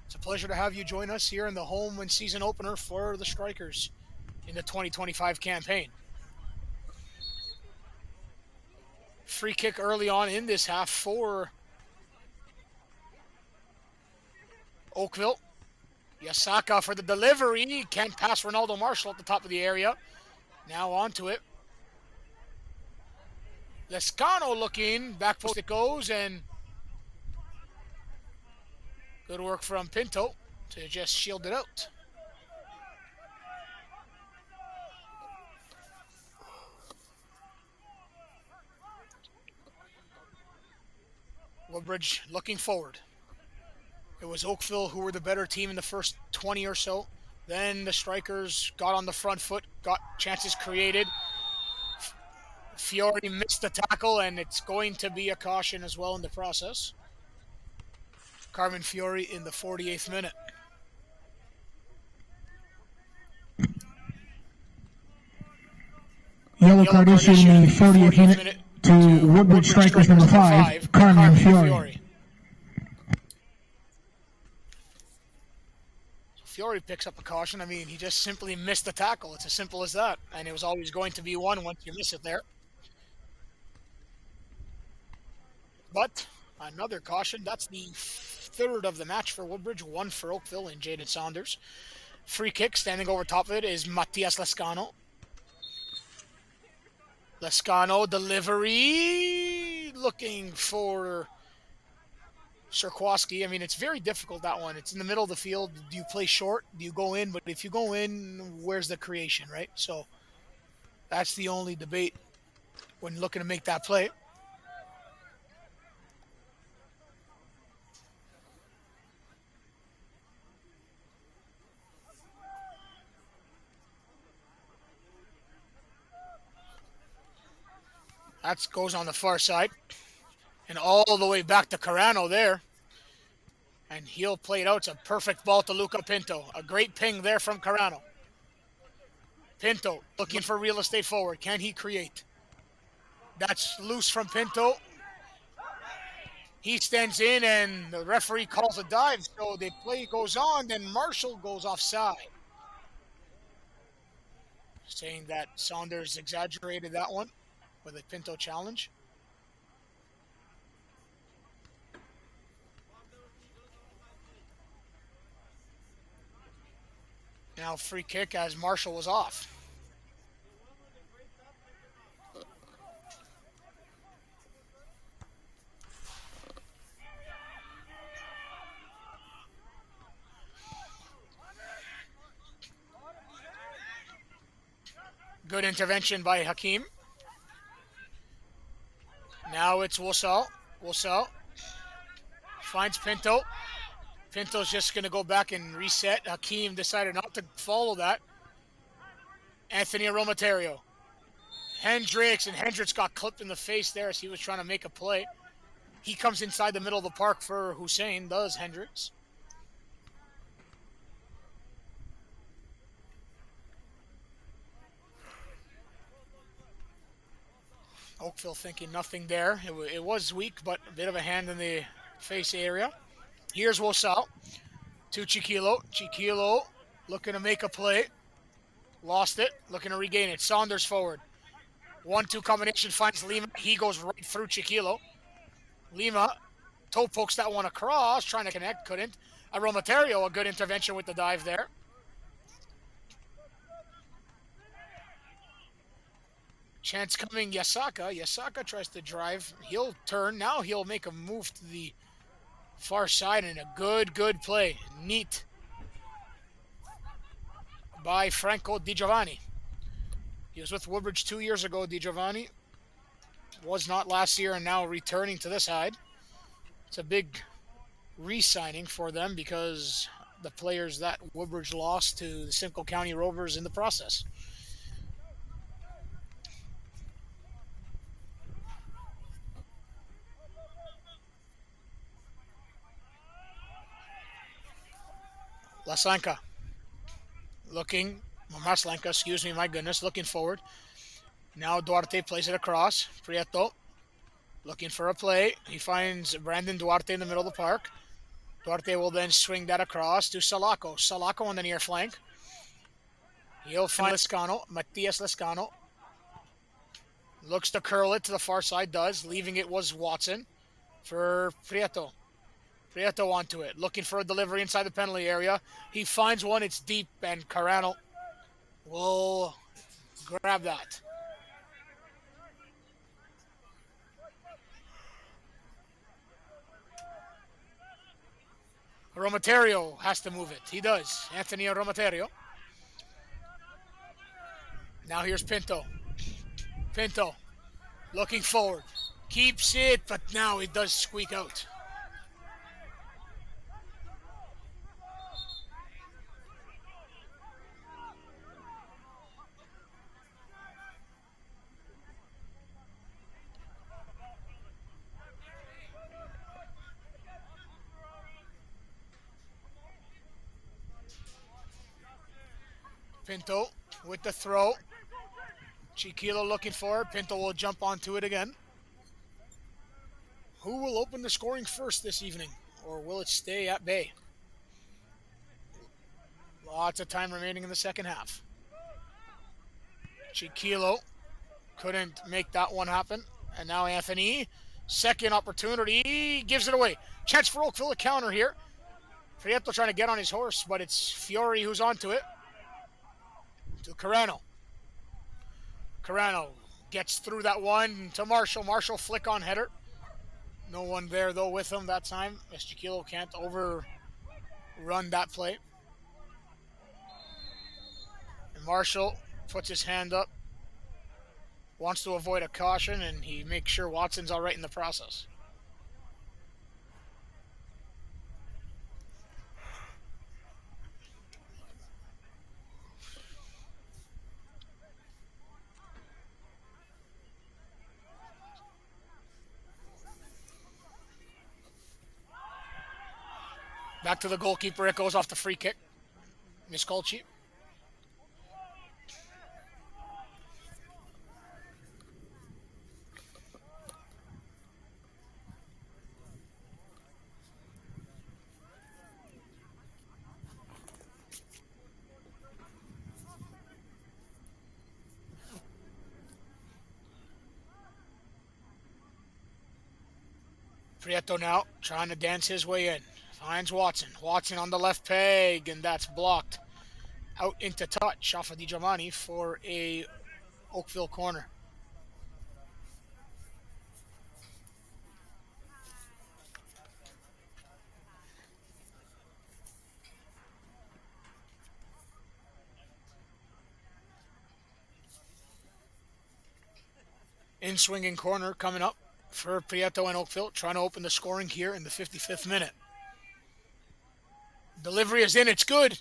It's a pleasure to have you join us here in the home and season opener for the Strikers in the 2025 campaign. Free kick early on in this half for Oakville. Yasaka for the delivery. Can't pass Ronaldo Marshall at the top of the area. Now onto it. Lescano looking. Back post it goes, and good work from Pinto to just shield it out. Woodbridge looking forward. It was Oakville who were the better team in the first 20 or so. Then the Strikers got on the front foot, got chances created. Fiore missed the tackle, and it's going to be a caution as well in the process. Carmen Fiore in the 48th minute. Yellow card issued in the 40th minute to Woodbridge Strikers number 5, Carmen Fiore. Fiore picks up a caution. I mean, he just simply missed the tackle. It's as simple as that. And it was always going to be one once you miss it there. But another caution. That's the third of the match for Woodbridge. One for Oakville and Jaden Saunders. Free kick standing over top of it is Matias Lescano. Lescano delivery. Looking for Sierkowski. I mean, it's very difficult, that one. It's in the middle of the field. Do you play short? Do you go in? But if you go in, where's the creation, right? So that's the only debate when looking to make that play. That goes on the far side. And all the way back to Carano there. And he'll play it out. It's a perfect ball to Luca Pinto. A great ping there from Carano. Pinto looking for real estate forward. Can he create? That's loose from Pinto. He stands in and the referee calls a dive. So the play goes on. Then Marshall goes offside. Saying that Saunders exaggerated that one with a Pinto challenge. Now free kick as Marshall was off. Good intervention by Hakeem. Now it's Wosal. Wosal finds Pinto. Pinto's just going to go back and reset. Hakeem decided not to follow that. Anthony Aromaterio. Hendricks, and Hendricks got clipped in the face there as he was trying to make a play. He comes inside the middle of the park for Hussein, does Hendricks. Oakville thinking nothing there. It was weak, but a bit of a hand in the face area. Here's Wosal to Chiquilo. Chiquilo looking to make a play. Lost it. Looking to regain it. Saunders forward. 1-2 combination finds Lima. He goes right through Chiquilo. Lima toe pokes that one across. Trying to connect. Couldn't. Aromaterio, a good intervention with the dive there. Chance coming. Yasaka. Yasaka tries to drive. He'll turn. Now he'll make a move to the far side, and a good play. Neat by Franco Di Giovanni. He was with Woodbridge 2 years ago. Di Giovanni was not last year and now returning to the side. It's a big re-signing for them because the players that Woodbridge lost to the Simcoe County Rovers in the process. Maslanka looking, Maslanka, excuse me, my goodness, looking forward. Now Duarte plays it across. Prieto looking for a play. He finds Brandon Duarte in the middle of the park. Duarte will then swing that across to Salaco. Salaco on the near flank. He'll find Lescano, Matias Lescano. Looks to curl it to the far side, does. Leaving it was Watson for Prieto. Prieto onto it, looking for a delivery inside the penalty area. He finds one, it's deep, and Carano will grab that. Aromaterio has to move it. He does. Anthony Aromaterio. Now here's Pinto. Pinto looking forward. Keeps it, but now it does squeak out. Pinto with the throw. Chiquilo looking for it. Pinto will jump onto it again. Who will open the scoring first this evening? Or will it stay at bay? Lots of time remaining in the second half. Chiquilo couldn't make that one happen. And now Anthony, second opportunity, gives it away. Chance for Oakville to counter here. Prieto trying to get on his horse, but it's Fiore who's onto it. To Carano. Carano gets through that one to Marshall. Marshall flick on header. No one there, though, with him that time. As Chiquilo can't overrun that play. And Marshall puts his hand up. Wants to avoid a caution, and he makes sure Watson's all right in the process. Back to the goalkeeper. It goes off the free kick. Miscolci. Prieto now trying to dance his way in. Finds Watson. Watson on the left peg, and that's blocked. Out into touch off of Di Giovanni for a Oakville corner. In swinging corner coming up for Prieto and Oakville, trying to open the scoring here in the 55th minute. Delivery is in, it's good.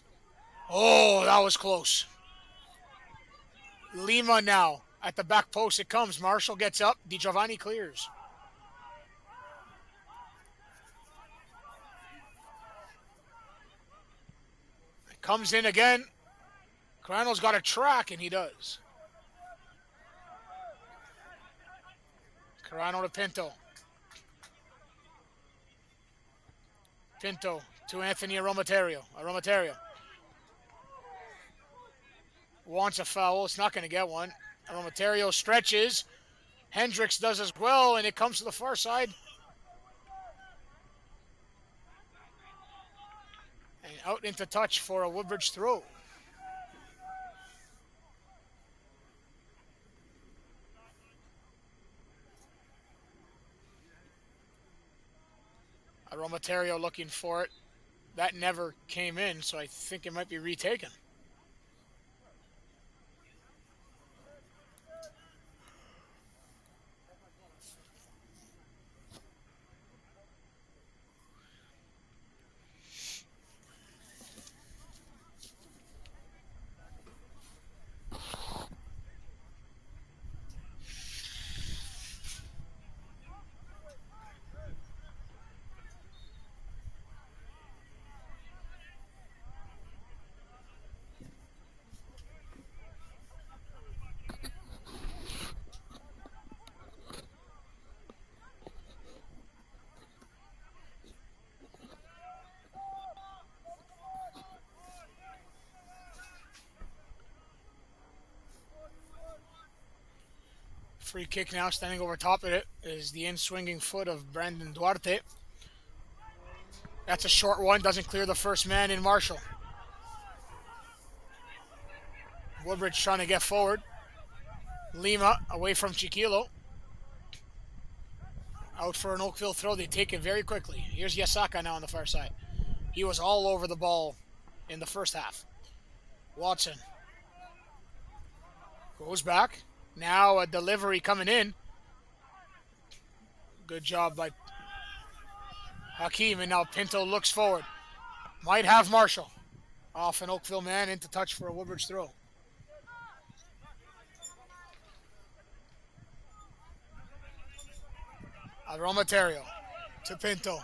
Oh, that was close. Lima now at the back post it comes. Marshall gets up, Di Giovanni clears. It comes in again. Carano's got a track, and he does. Carano to Pinto. Pinto to Anthony Aromaterio. Aromaterio wants a foul. It's not going to get one. Aromaterio stretches. Hendricks does as well, and it comes to the far side. And out into touch for a Woodbridge throw. Aromaterio looking for it. That never came in, so I think it might be retaken. Free kick now, standing over top of it, is the in-swinging foot of Brandon Duarte. That's a short one, doesn't clear the first man in Marshall. Woodbridge trying to get forward. Lima away from Chiquilo. Out for an Oakville throw, they take it very quickly. Here's Yasaka now on the far side. He was all over the ball in the first half. Watson goes back. Now a delivery coming in. Good job by Hakeem, and now Pinto looks forward. Might have Marshall. Off an Oakville man into touch for a Woodbridge throw. Aromaterio to Pinto.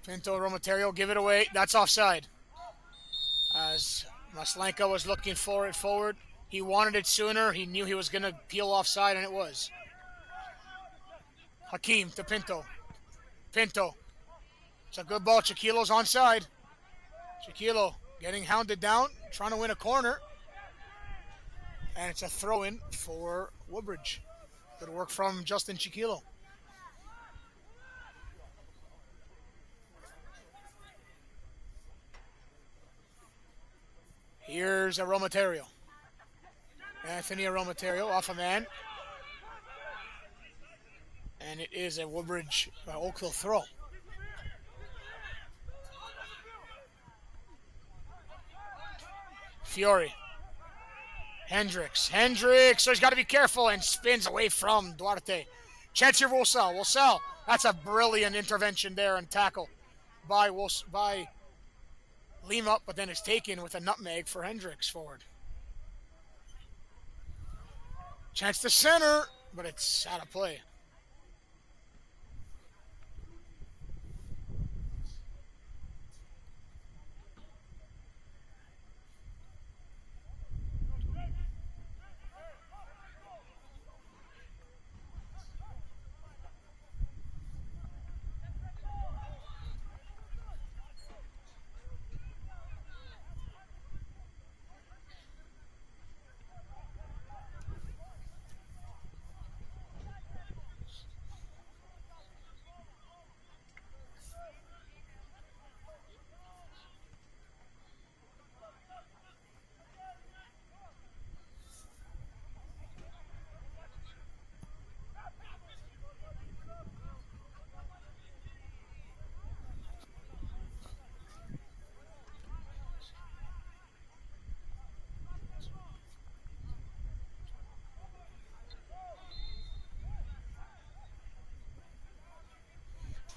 Pinto, Aromaterio, give it away. That's offside. As Maslenka was looking for it forward. He wanted it sooner. He knew he was going to peel offside, and it was. Hakeem to Pinto. Pinto. It's a good ball. Chiquilo's onside. Chiquilo getting hounded down, trying to win a corner. And it's a throw-in for Woodbridge. Good work from Justin Chiquilo. Here's Aromaterio. Anthony Aromaterio off a man. And it is a Woodbridge Oakville throw. Fiore. Hendricks. So he's got to be careful and spins away from Duarte. Chance here, Wolsell. That's a brilliant intervention there and tackle by Lima, but then it's taken with a nutmeg for Hendricks forward. Chance to center, but it's out of play.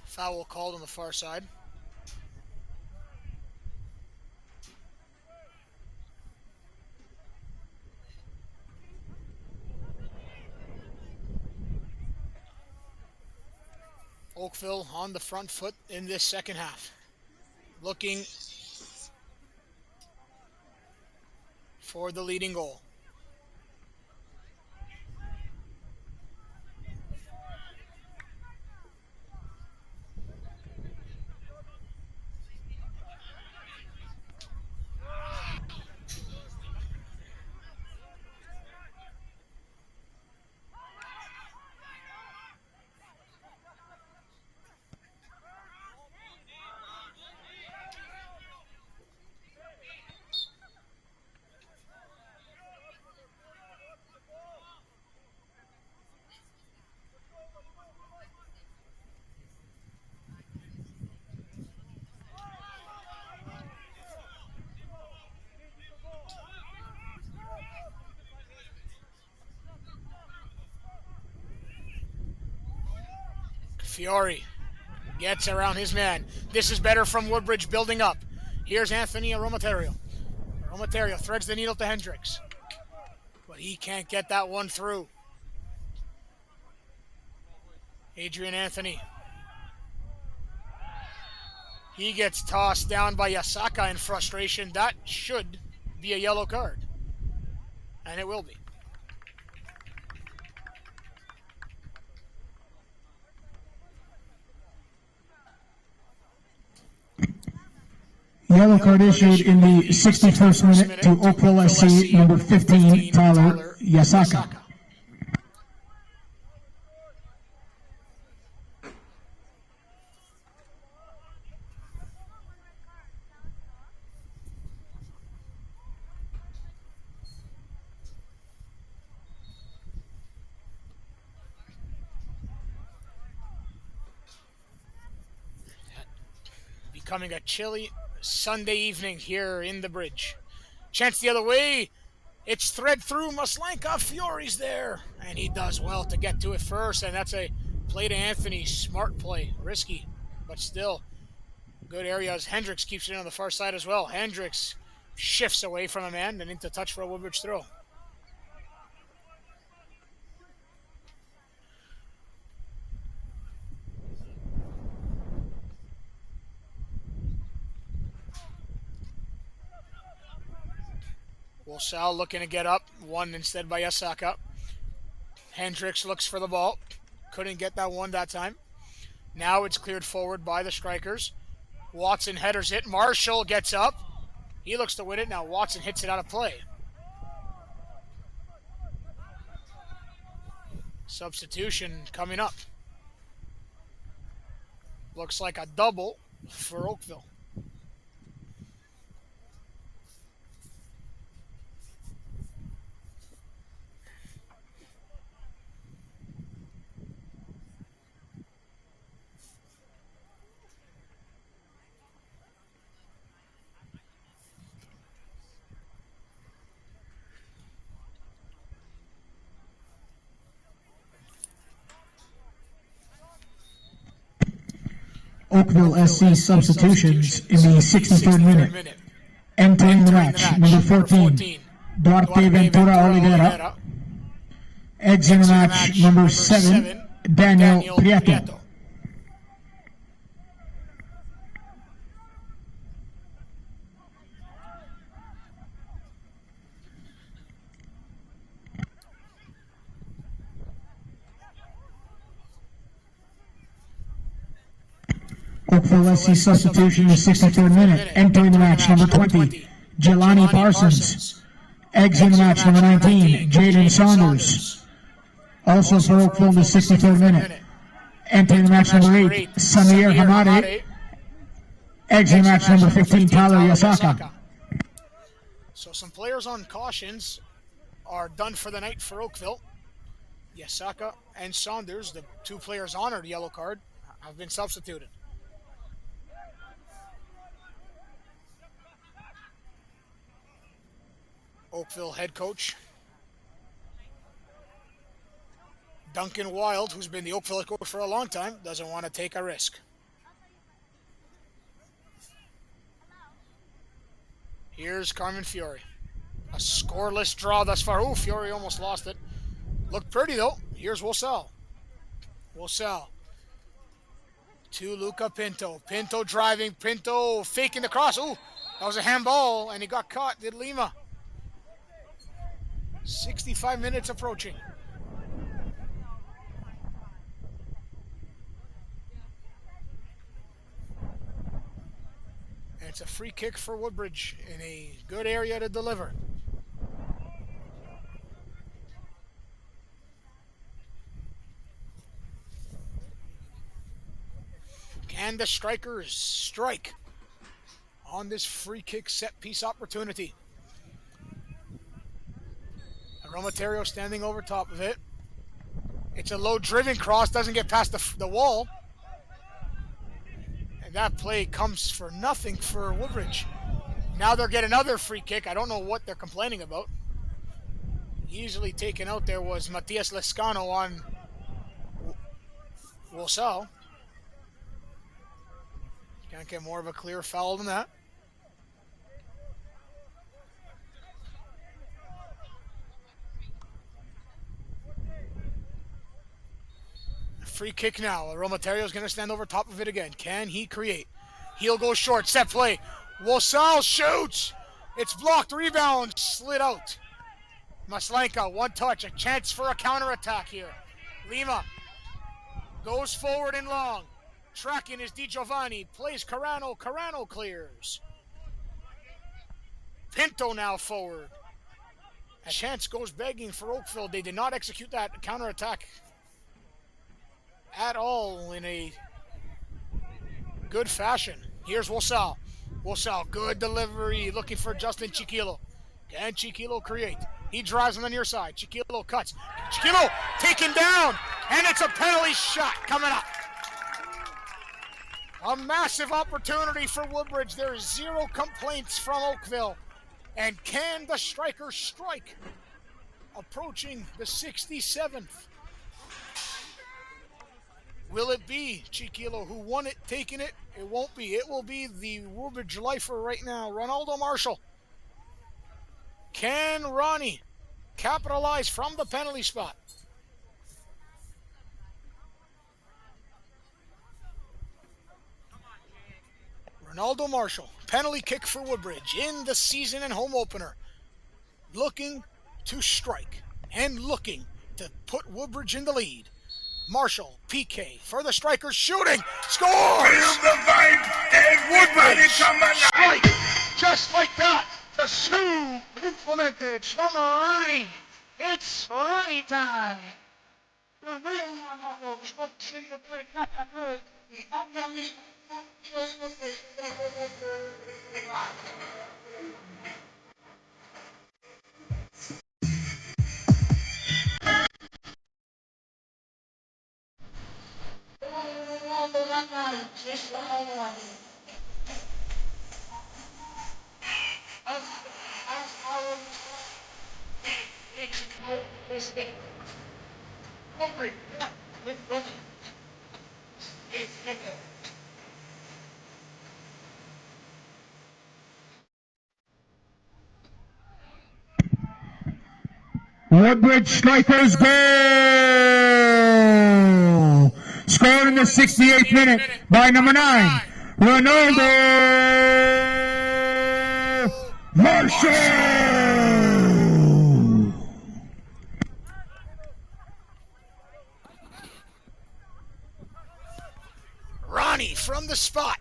Foul called on the far side. Oakville on the front foot in this second half. Looking for the leading goal. Fiore gets around his man. This is better from Woodbridge building up. Here's Anthony Aromaterio. Aromaterio threads the needle to Hendricks. But he can't get that one through. Adrian Anthony. He gets tossed down by Yasaka in frustration. That should be a yellow card. And it will be. Yellow card issued in the 61st minute to Oakville SC, number 15, Tyler Yasaka. Becoming a chilly Sunday evening here in the bridge. Chance the other way. It's thread through Maslenka. Fiore's there. And he does well to get to it first. And that's a play to Anthony. Smart play. Risky, but still good areas. Hendricks keeps it on the far side as well. Hendricks shifts away from a man and into touch for a Woodbridge throw. Wolsal looking to get up, won instead by Yasaka. Hendricks looks for the ball. Couldn't get that one that time. Now it's cleared forward by the strikers. Watson headers it. Marshall gets up. He looks to win it. Now Watson hits it out of play. Substitution coming up. Looks like a double for Oakville. Oakville SC substitutions in the 63rd minute. Entering the match, number 14, Duarte Ventura Oliveira. Exiting the match, number 7, Daniel Prieto. Oakville SC substitution in the 63rd minute. Entering the match, number 20, Jelani Parsons. Exiting the match, number 19, Jaden Saunders. Also for Oakville in the 63rd minute. Entering the match, number 8, Samir Hamade. Exiting the match, number 15, Tyler Yasaka. So some players on cautions are done for the night for Oakville. Yasaka and Saunders, the two players honored yellow card, have been substituted. Oakville head coach Duncan Wild, who's been the Oakville head coach for a long time, doesn't want to take a risk. Here's Carmen Fiore. A scoreless draw thus far. Oh, Fiore almost lost it. Looked pretty though. Here's Wolsal. Wolsal to Luca Pinto. Pinto driving. Pinto faking the cross. Oh, that was a handball and he got caught. Did Lima. 65 minutes approaching. And it's a free kick for Woodbridge in a good area to deliver. Can the strikers strike on this free kick set piece opportunity? Romaterio standing over top of it. It's a low driven cross, doesn't get past the wall. And that play comes for nothing for Woodbridge. Now they'll get another free kick. I don't know what they're complaining about. Easily taken out there was Matias Lescano on Wolsal. Can't get more of a clear foul than that. Free kick now. Romaterio's going to stand over top of it again. Can he create? He'll go short. Set play. Wolsal shoots. It's blocked. Rebound. Slid out. Maslenka, one touch. A chance for a counterattack here. Lima goes forward and long. Tracking is Di Giovanni. Plays Carano. Carano clears. Pinto now forward. A chance goes begging for Oakville. They did not execute that counterattack at all in a good fashion. Here's Wolsal. Wolsal, good delivery, looking for Justin Chiquilo. Can Chiquilo create? He drives on the near side. Chiquilo cuts. Chiquilo taken down, and it's a penalty shot coming up. A massive opportunity for Woodbridge. There's zero complaints from Oakville. And can the strikers strike? Approaching the 67th. Will it be Chiquilo who won it, taking it? It won't be. It will be the Woodbridge lifer right now, Ronaldo Marshall. Can Ronnie capitalize from the penalty spot? Ronaldo Marshall, penalty kick for Woodbridge in the season and home opener. looking to strike and looking to put Woodbridge in the lead. Marshall, PK for the strikers, shooting, scores! Woodbridge strike, just like that. The Sioux implemented from the line. It's rally time. Woodbridge Strikers goal! Scored in the 68th minute by number 9, Ronaldo Marshall! Ronnie from the spot.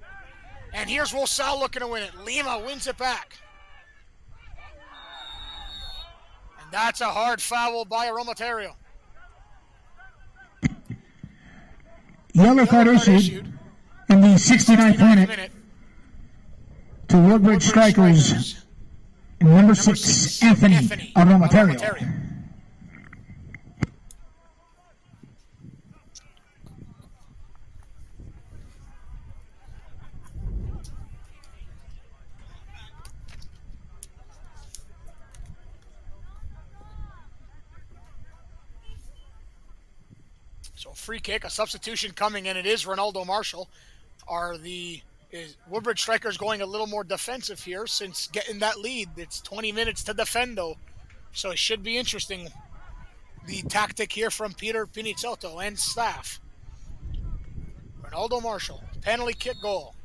And here's Rosal looking to win it. Lima wins it back. And that's a hard foul by Aromaterio. Yellow card issued in the 69th minute to Woodbridge Strikers, number 6, Anthony Aromaterio. So free kick, a substitution coming, and it is Ronaldo Marshall. Woodbridge Strikers going a little more defensive here since getting that lead. It's 20 minutes to defend, though, so it should be interesting. The tactic here from Peter Pinizzotto and staff. Ronaldo Marshall, penalty kick goal.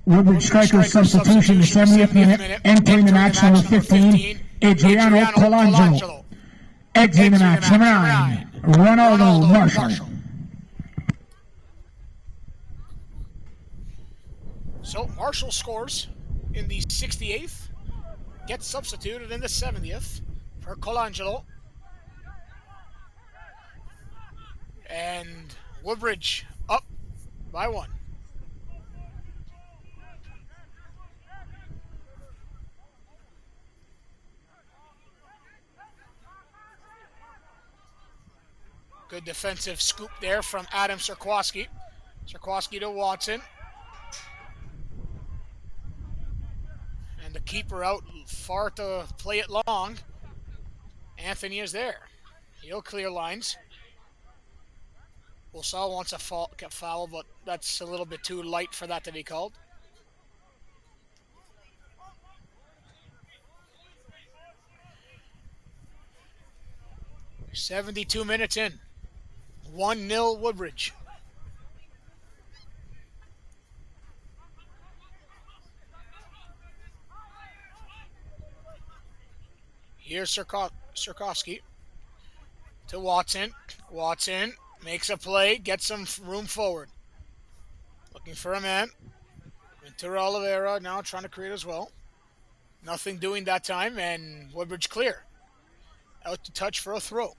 Woodbridge Strikers substitution, the 70th minute, entering the match number 15, Adriano Colangelo. Exiting the match number 9, Ronaldo Marshall. So Marshall scores in the 68th, gets substituted in the 70th for Colangelo. And Woodbridge up by 1. Good defensive scoop there from Adam Sierkowski. Sierkowski to Watson. And the keeper out far to play it long. Anthony is there. He'll clear lines. Rosal wants a foul, but that's a little bit too light for that to be called. "72 minutes in. 1-0 Woodbridge." Here's Sierkowski to Watson. Watson makes a play, gets some room forward. Looking for a man. Ventura Oliveira now trying to create as well. Nothing doing that time, and Woodbridge clear. Out to touch for a throw.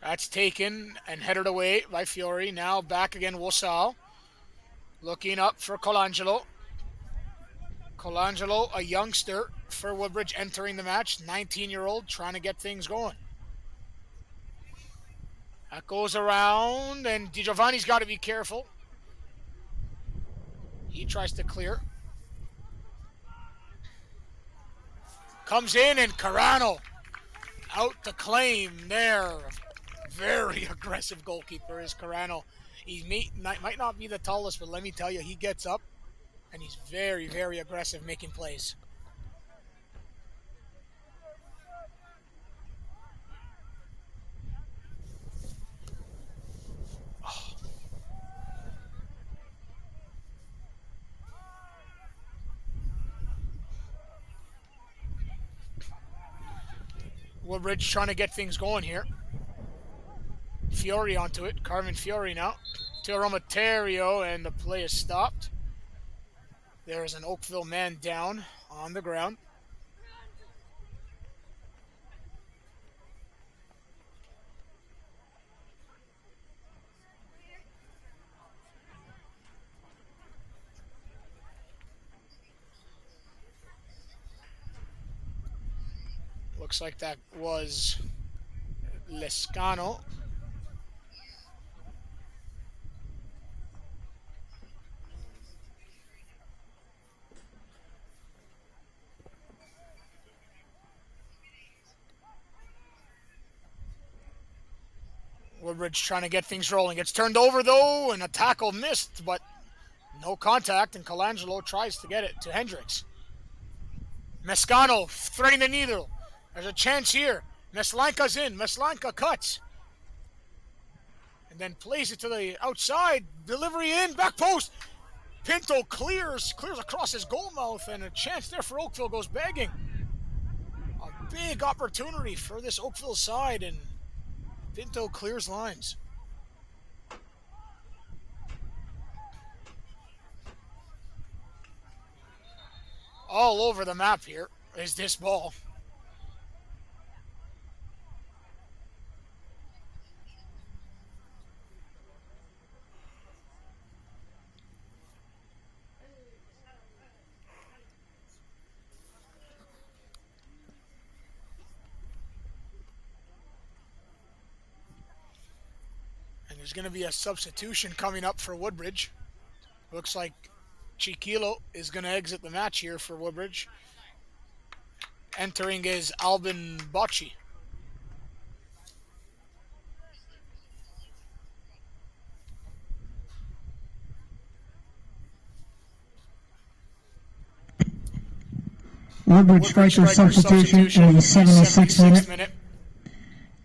That's taken and headed away by Fiore. Now back again, Wasal. Looking up for Colangelo. Colangelo, a youngster for Woodbridge entering the match. 19-year-old trying to get things going. That goes around, and DiGiovanni's got to be careful. He tries to clear. Comes in, and Carano out to claim there. Very aggressive goalkeeper is Carano. He might not be the tallest, but let me tell you, he gets up, and he's very, very aggressive making plays. Woodbridge trying to get things going here. Fiore onto it. Carmen Fiore now. To Romaterio, and the play is stopped. There's an Oakville man down on the ground. Looks like that was Lescano. Woodbridge trying to get things rolling. Gets turned over, though, and a tackle missed, but no contact, and Colangelo tries to get it to Hendricks. Mescano threading the needle. There's a chance here. Meslanka's in. Meslanka cuts. And then plays it to the outside. Delivery in. Back post. Pinto clears across his goal mouth, and a chance there for Oakville goes begging. A big opportunity for this Oakville side, and Pinto clears lines. All over the map here is this ball. And there's going to be a substitution coming up for Woodbridge. Looks like Chiquilo is going to exit the match here for Woodbridge. Entering is Albin Bocci. Woodbridge striker substitution in the 76th minute.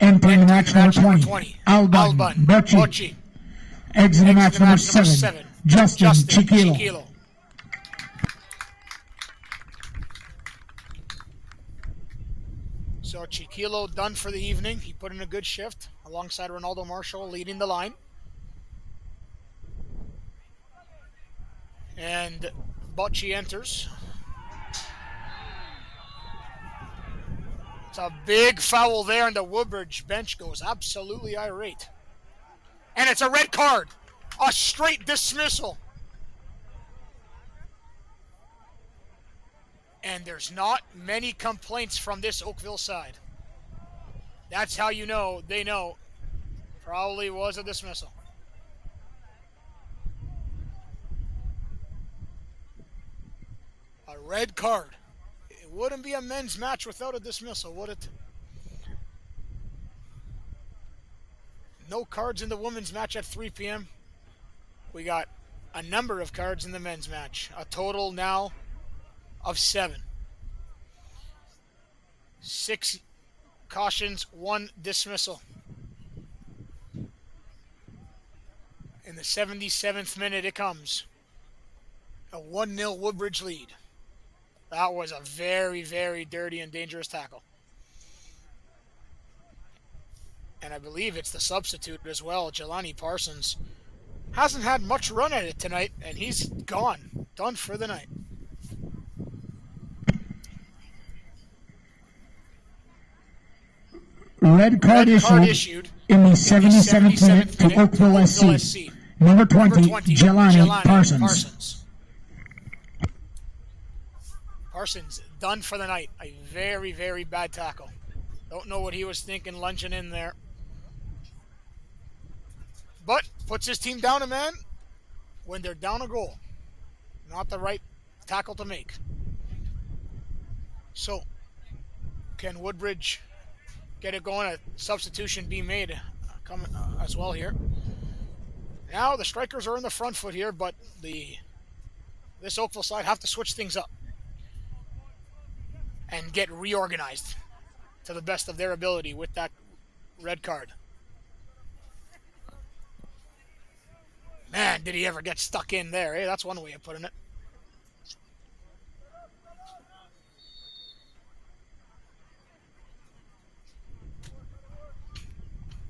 Entering the match number 20, Alban Bocci. Exiting match number 7, Justin Chiquilo. So Chiquilo done for the evening. He put in a good shift alongside Ronaldo Marshall leading the line. And Bocci enters. It's a big foul there, and the Woodbridge bench goes absolutely irate. And it's a red card. A straight dismissal. And there's not many complaints from this Oakville side. That's how you know they know. Probably was a dismissal. A red card. It wouldn't be a men's match without a dismissal, would it? No cards in the women's match at 3 p.m. We got a number of cards in the men's match. A total now of 7. 6 cautions, 1 dismissal. In the 77th minute it comes. A 1-0 Woodbridge lead. That was a very, very dirty and dangerous tackle. And I believe it's the substitute as well. Jelani Parsons hasn't had much run at it tonight, and he's gone. Done for the night. Red card issued in the 77th minute to Oakville SC. Number 20, Jelani Parsons. Parsons done for the night. A very, very bad tackle. Don't know what he was thinking lunging in there. But puts his team down a man when they're down a goal. Not the right tackle to make. So, can Woodbridge get it going? A substitution being made coming as well here. Now the Strikers are in the front foot here, but this Oakville side have to switch things up and get reorganized to the best of their ability with that red card. Man, did he ever get stuck in there? Hey, that's one way of putting it.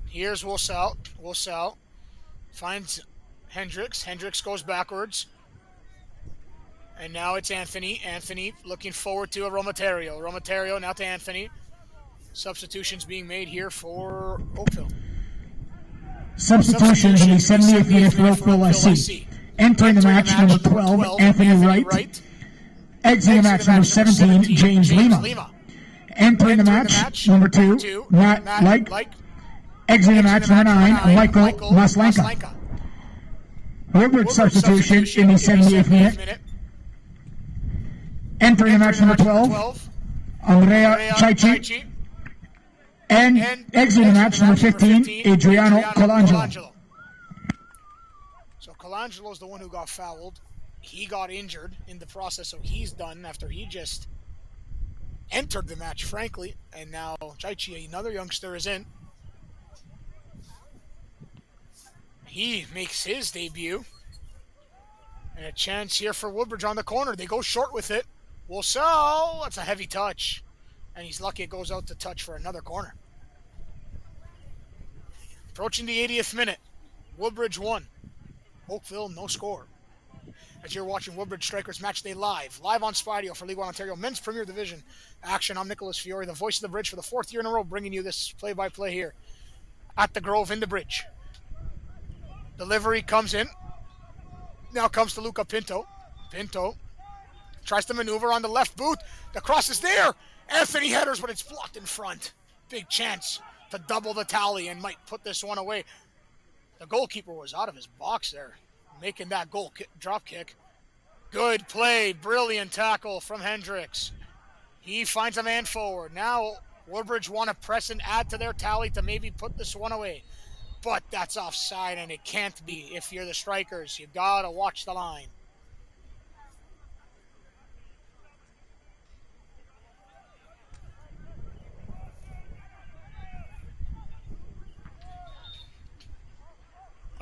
Here's Wosal. Wosal finds Hendricks. Hendricks goes backwards. And now it's Anthony. Anthony looking forward to Aromaterio. Aromaterio now to Anthony. Substitutions being made here for Oakville. Substitutions in the 70th minute for Oakville SC. Entering the match, number 12, Anthony Wright. Exiting the match, number 17, James Lima. Entering the match, number 2, Matt Like. Exiting the match, number 9, Michael Maslanka. Woodbridge substitution in the 78th minute. Entering the match, number 12, Andrea Chaichi. And exiting the match, number 15, Adriano Colangelo. So Colangelo's the one who got fouled. He got injured in the process, so he's done after he just entered the match, frankly. And now Chaichi, another youngster, is in. He makes his debut. And a chance here for Woodbridge on the corner. They go short with it. Wosal, that's a heavy touch. And he's lucky it goes out to touch for another corner. Approaching the 80th minute. Woodbridge 1. Oakville, no score. As you're watching Woodbridge Strikers Match Day live on Spideo for League 1 Ontario Men's Premier Division action. I'm Nicholas Fiore, the voice of the bridge for the 4th year in a row, bringing you this play-by-play here at the Grove in the bridge. Delivery comes in. Now comes to Luca Pinto. Pinto tries to maneuver on the left boot. The cross is there. Anthony headers, but it's blocked in front. Big chance to double the tally and might put this one away. The goalkeeper was out of his box there, making that drop kick. Good play. Brilliant tackle from Hendricks. He finds a man forward. Now Woodbridge want to press and add to their tally to maybe put this one away. But that's offside, and it can't be if you're the Strikers. You got to watch the line.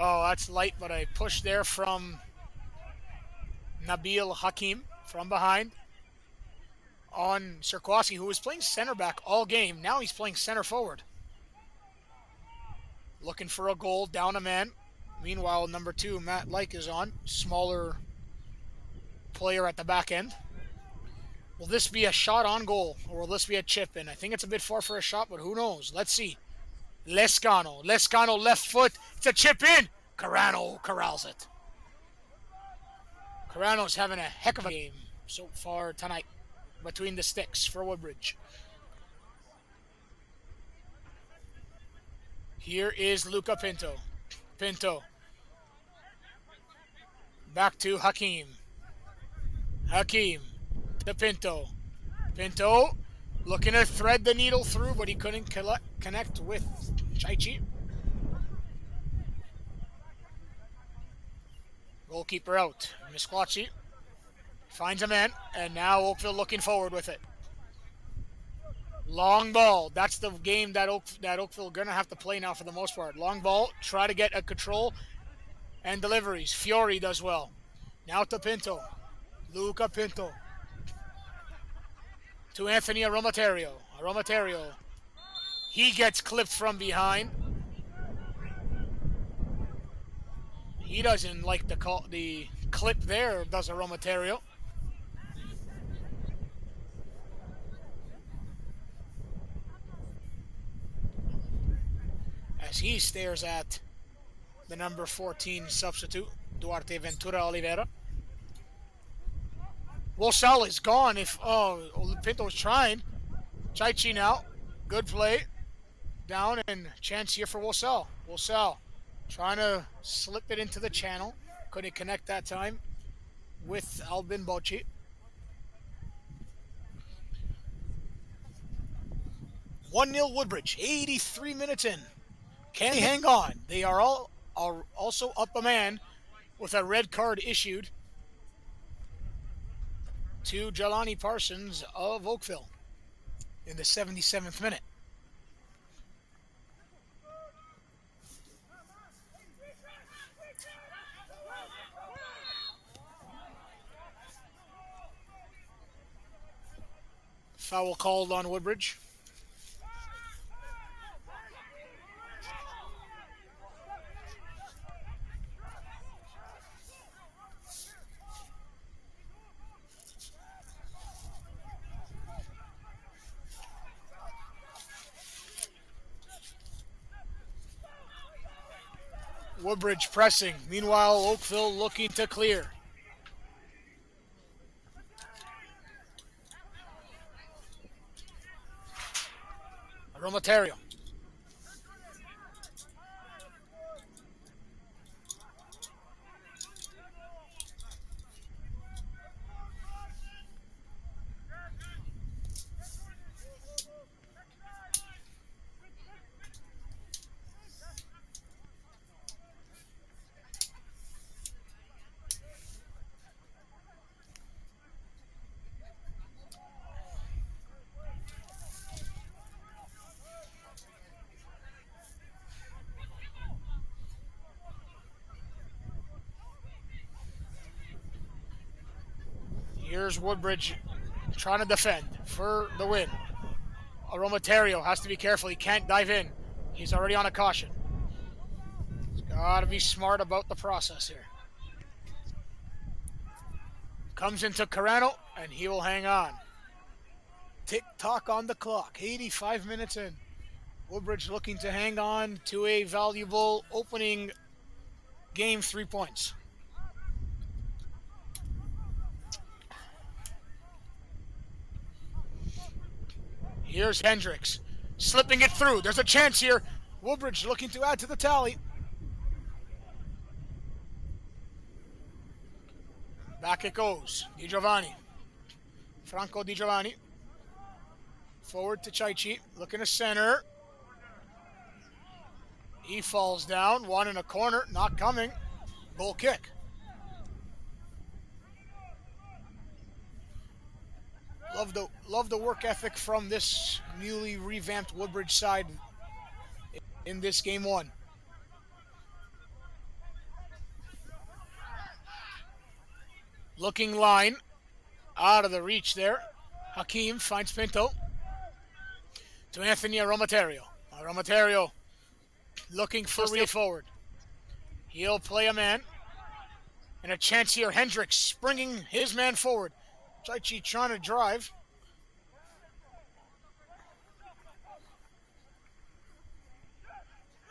Oh, that's light, but a push there from Nabil Hakim from behind on Sirkwasi, who was playing center back all game. Now he's playing center forward. Looking for a goal, down a man. Meanwhile, number 2, Matt Like, is on. Smaller player at the back end. Will this be a shot on goal, or will this be a chip in? I think it's a bit far for a shot, but who knows? Let's see. Lescano left foot. It's a chip in. Carano corrals it. Carano's having a heck of a game so far tonight between the sticks for Woodbridge. Here is Luca Pinto. Pinto. Back to Hakim. Hakim to Pinto. Pinto looking to thread the needle through, but he couldn't connect with Chaichi. Goalkeeper out. Misquachi finds a man, and now Oakville looking forward with it. Long ball. That's the game that Oakville are going to have to play now for the most part. Long ball. Try to get a control and deliveries. Fiore does well. Now to Pinto. Luca Pinto. To Anthony Aromaterio. Aromaterio. He gets clipped from behind. He doesn't like the clip there, does Aromaterio. as he stares at the number 14 substitute, Duarte Ventura Oliveira. Wosal is gone. If Pinto was trying. Chaichi now. Good play. Down and chance here for Wosal. Wosal trying to slip it into the channel. Couldn't connect that time with Albin Bocci. One 0 Woodbridge. 83 minutes in. Can they hang on? They are also up a man with a red card issued to Jelani Parsons of Oakville in the 77th minute. Foul called on Woodbridge. Woodbridge pressing. Meanwhile, Oakville looking to clear. Romaterio. Here's Woodbridge trying to defend for the win. Aromaterio has to be careful. He can't dive in. He's already on a caution. He's got to be smart about the process here. Comes into Carano, and he will hang on. Tick-tock on the clock. 85 minutes in. Woodbridge looking to hang on to a valuable opening game 3 points. Here's Hendricks, slipping it through. There's a chance here. Woodbridge looking to add to the tally. Back it goes. Di Giovanni. Franco Di Giovanni. Forward to Chaichi, looking to center. He falls down. One in a corner, not coming. Goal kick. Love the work ethic from this newly revamped Woodbridge side in this game 1. Looking line out of the reach there. Hakeem finds Pinto to Anthony Aromaterio. Aromaterio looking for real forward. He'll play a man. And a chance here. Hendricks springing his man forward. Chaichi trying to drive.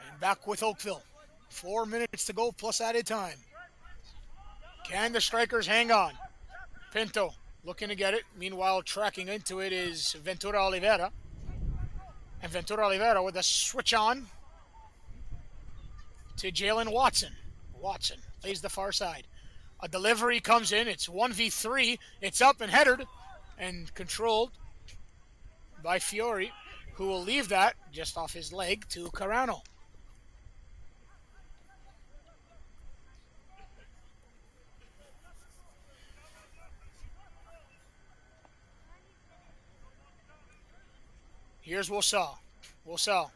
And back with Oakville. 4 minutes to go plus added time. Can the strikers hang on? Pinto looking to get it. Meanwhile, tracking into it is Ventura Oliveira. And Ventura Oliveira with a switch on to Jalen Watson. Watson plays the far side. A delivery comes in. It's 1v3. It's up and headed and controlled by Fiore, who will leave that just off his leg to Carano. Here's Wosal. Wosal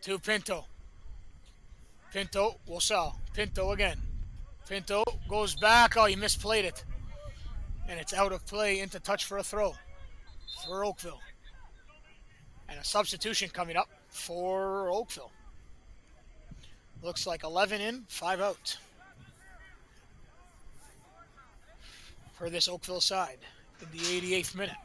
to Pinto. Pinto, Wosal. Pinto again. Pinto goes back. Oh, he misplayed it. And it's out of play into touch for a throw for Oakville. And a substitution coming up for Oakville. Looks like 11 in, 5 out for this Oakville side in the 88th minute.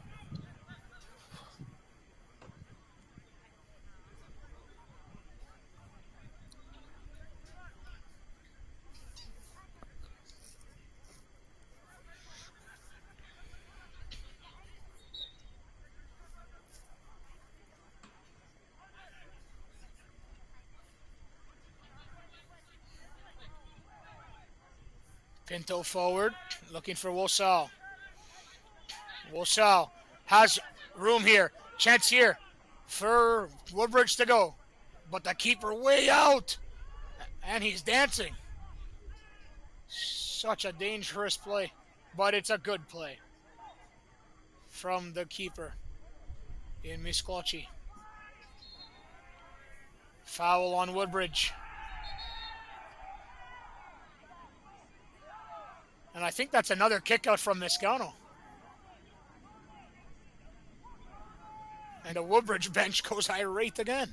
Pinto forward, looking for Wosal. Wosal has room here, chance here for Woodbridge to go. But the keeper way out, and he's dancing. Such a dangerous play, but it's a good play from the keeper in Miskolci. Foul on Woodbridge. And I think that's another kick out from Miscano. And the Woodbridge bench goes irate again.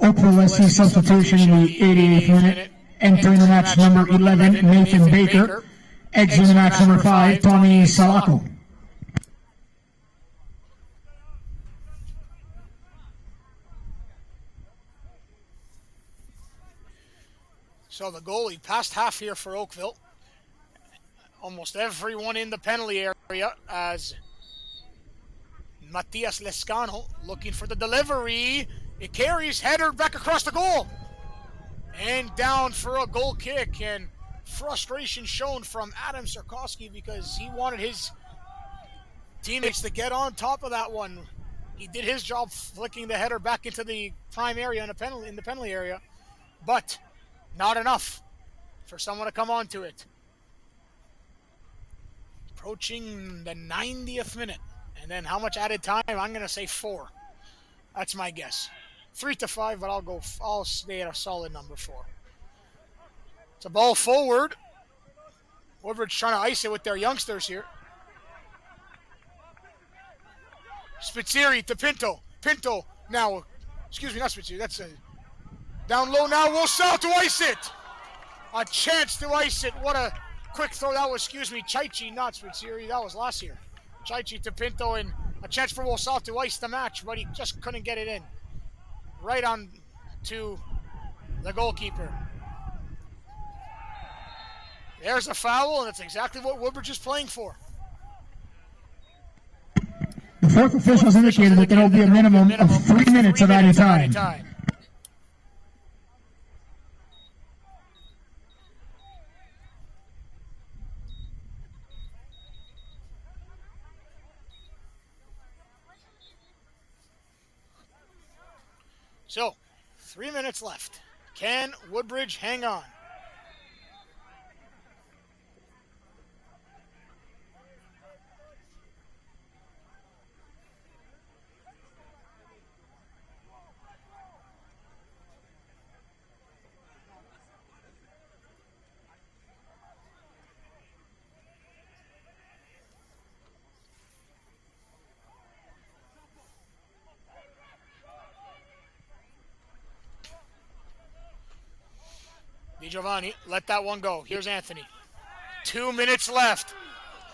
Oakville SC substitution in the 88th minute. Entering the match number 11, Nathan Baker. Exiting the match number 5, Tommy Salako. So the goalie past half here for Oakville. Almost everyone in the penalty area as Matias Lescano looking for the delivery. It carries, header back across the goal. And down for a goal kick, and frustration shown from Adam Sarkowski because he wanted his teammates to get on top of that one. He did his job flicking the header back into the prime area in the penalty area, but not enough for someone to come onto it. Approaching the 90th minute, and then how much added time? I'm going to say 4. That's my guess. 3 to 5, but I'll stay at a solid number 4. It's a ball forward. Woodbridge trying to ice it with their youngsters here. Spitzeri to Pinto. Pinto now, excuse me, not Spitzeri. That's a down low now. Wosal to ice it. A chance to ice it. What a quick throw that was. Excuse me, Chaichi, not Spitzeri. That was last year. Chaichi to Pinto, and a chance for Wosal to ice the match, but he just couldn't get it in. Right on to the goalkeeper. There's a foul, and that's exactly what Woodbridge is playing for. The fourth officials indicated that there will be a minimum of 3 minutes of added time. So, 3 minutes left. Can Woodbridge hang on? Giovanni, let that one go. Here's Anthony. 2 minutes left.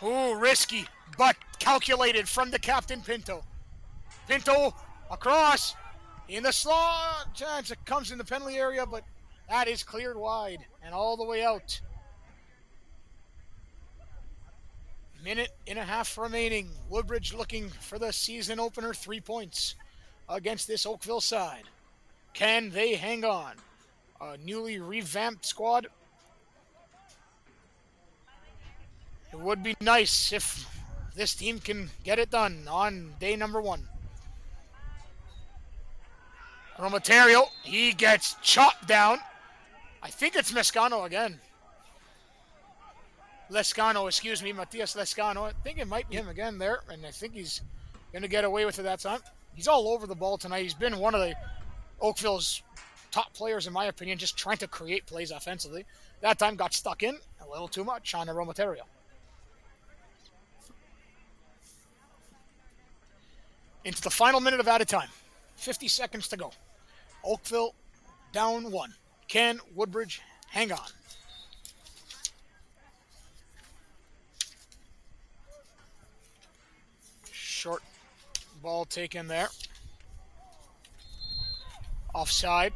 Ooh, risky, but calculated from the captain, Pinto. Pinto across in the slot. Chance it comes in the penalty area, but that is cleared wide and all the way out. Minute and a half remaining. Woodbridge looking for the season opener 3 points against this Oakville side. Can they hang on? A newly revamped squad. It would be nice if this team can get it done on day number 1. Romaterio, he gets chopped down. I think it's Mescano again. Lescano, excuse me, Matias Lescano. I think it might be him again there, and I think he's going to get away with it that time. He's all over the ball tonight. He's been one of the Oakville's top players, in my opinion, just trying to create plays offensively. That time got stuck in a little too much on Romaterio. Into the final minute of added time. 50 seconds to go. Oakville down 1. Can Woodbridge hang on? Short ball taken there. Offside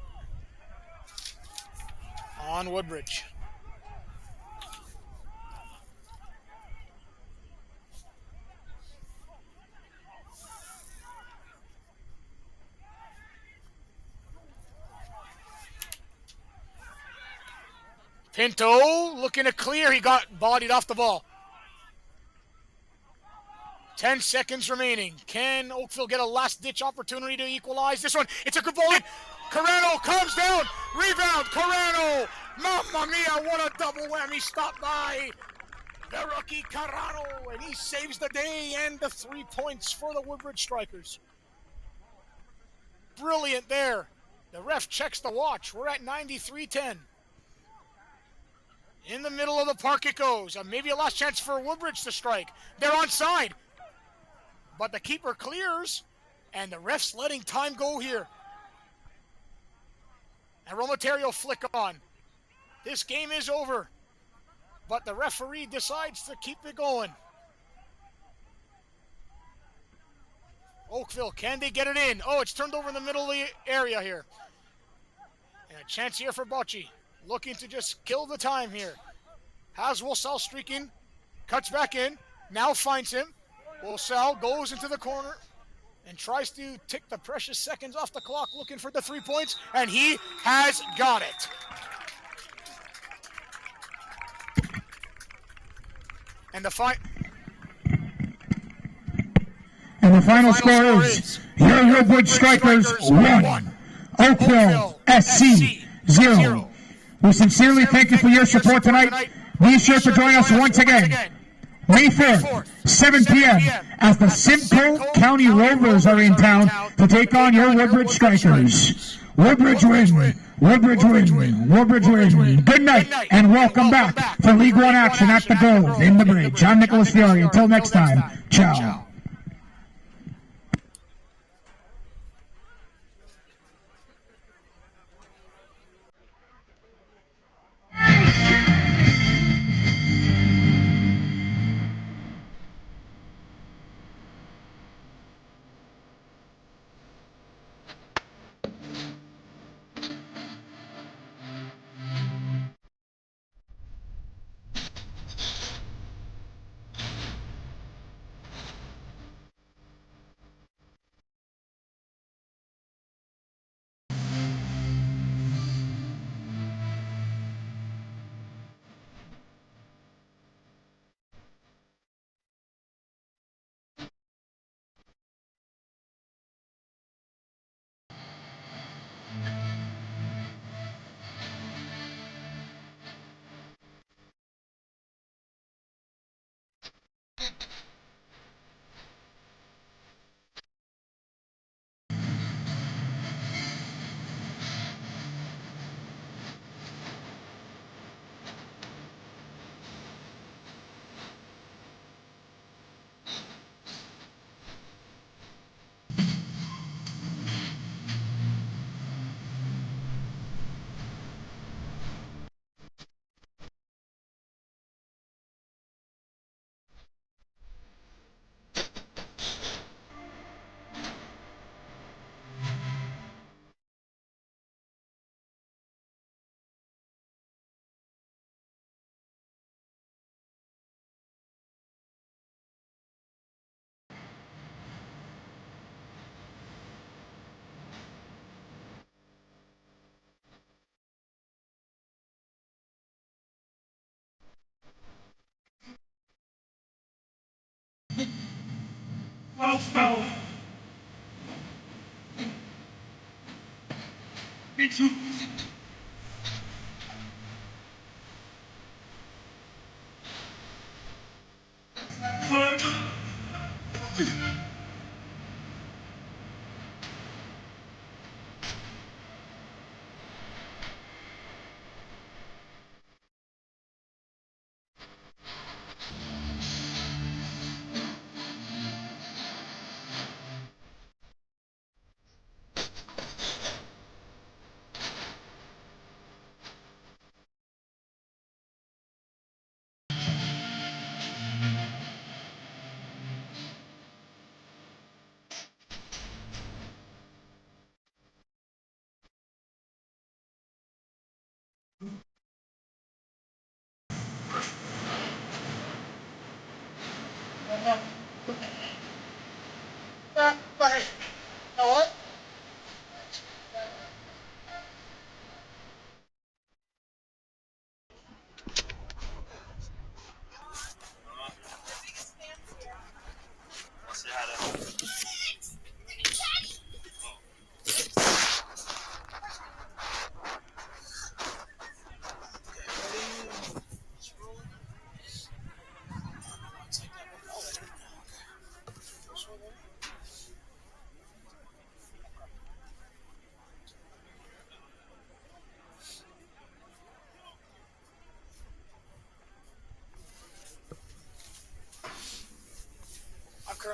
on Woodbridge. Pinto looking to clear. He got bodied off the ball. 10 seconds remaining. Can Oakville get a last-ditch opportunity to equalize this one? It's a good ball in. Carano comes down. Rebound. Carano. Mamma mia, what a double whammy stop by the rookie Carano. And he saves the day and the 3 points for the Woodbridge Strikers. Brilliant there. The ref checks the watch. We're at 93-10. In the middle of the park it goes. Maybe a last chance for Woodbridge to strike. They're onside. But the keeper clears, and the ref's letting time go here. And Romaterio flick on. This game is over, but the referee decides to keep it going. Oakville, can they get it in? Oh, it's turned over in the middle of the area here. And a chance here for Bocci, looking to just kill the time here. Has Wilsall streaking, cuts back in, now finds him. Wilsall goes into the corner and tries to tick the precious seconds off the clock, looking for the 3 points, and he has got it. And the final score is your Woodbridge Strikers 1, Oakville SC 0. We sincerely thank you for your support tonight. Be sure to join us once again, May 4th, 7 p.m. as the Simcoe County Rovers are in town to take on your Woodbridge Strikers. Woodbridge win, Woodbridge win, Woodbridge win. Good night and welcome back to League One action at the Grove in the Bridge. I'm Nicholas Fiore. Until next time, ciao.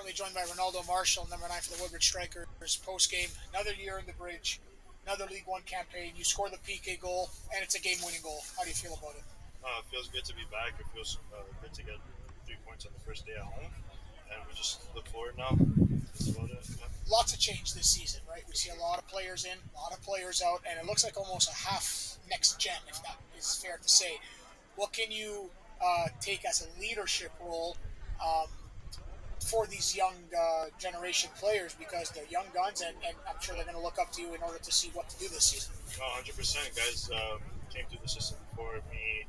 Currently joined by Ronaldo Marshall, number 9 for the Woodbridge Strikers. Post-game, another year in the Bridge, another League One campaign. You score the PK goal, and it's a game-winning goal. How do you feel about it? It feels good to be back. It feels good to get 3 points on the first day at home. And we just look forward now. That's about it. Yeah. Lots of change this season, right? We see a lot of players in, a lot of players out, and it looks like almost a half next gen, if that is fair to say. What can you take as a leadership role for these young generation players, because they're young guns, and I'm sure they're going to look up to you in order to see what to do this season? 100%. Guys came through the system before me.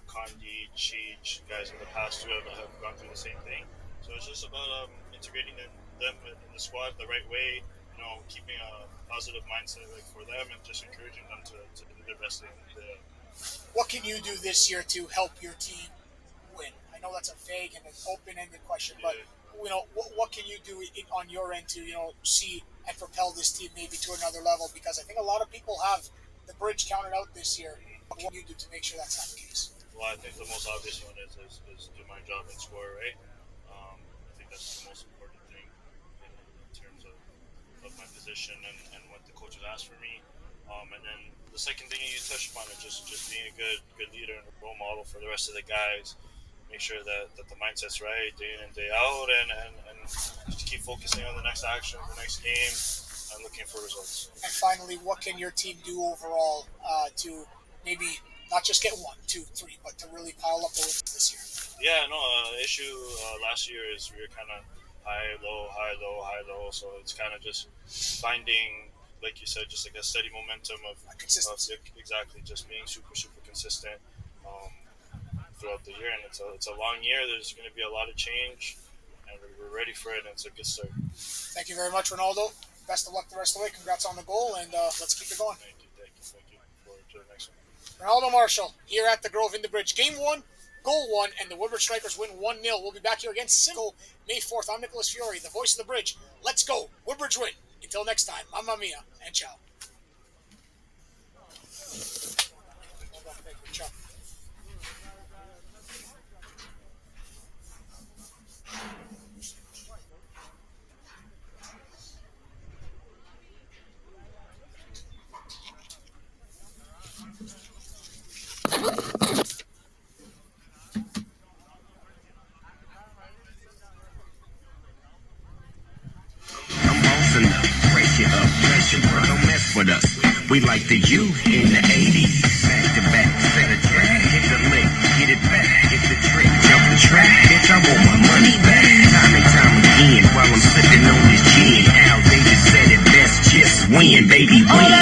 Condi, Cheech, guys in the past who have gone through the same thing. So it's just about integrating them in the squad the right way, keeping a positive mindset for them and just encouraging them to do their best thing. What can you do this year to help your team win? I know that's a vague and an open-ended question, but what can you do on your end to see and propel this team maybe to another level? Because I think a lot of people have the Bridge counted out this year. What can you do to make sure that's not the case? Well, I think the most obvious one is do my job and score, right? I think that's the most important thing in terms of my position and what the coaches ask for me. And then the second thing you touched upon is just being a good leader and a role model for the rest of the guys. Make sure that the mindset's right day in and day out, and just keep focusing on the next action, the next game, and looking for results. And finally, what can your team do overall to maybe not just get 1, 2, 3, but to really pile up the wins this year? Yeah, the issue last year is we were kind of high, low, high, low, high, low. So it's kind of just finding, like you said, just like a steady momentum of consistency. Exactly, just being super, super consistent throughout the year. And it's a long year. There's going to be a lot of change, and we're ready for it, and it's a good start. Thank you very much, Ronaldo. Best of luck the rest of the way. Congrats on the goal, and let's keep it going. Thank you. Forward to the next one. Ronaldo Marshall here at the Grove in the Bridge. Game 1, goal 1, and the Woodbridge Strikers win 1-0. We'll be back here again Simcoe, May 4th. I'm Nicholas Fiore, the voice of the Bridge. Let's go. Woodbridge win. Until next time, mamma mia, and ciao. Thank you, ciao. Don't mess with us. We like the U in the 80s. Back to back, set a track, hit the lick, get it back, hit the trick, jump the track. Bitch, I want my money back. Time and time again, while I'm sipping on this gin. Al Davis said it best, just win, baby, win.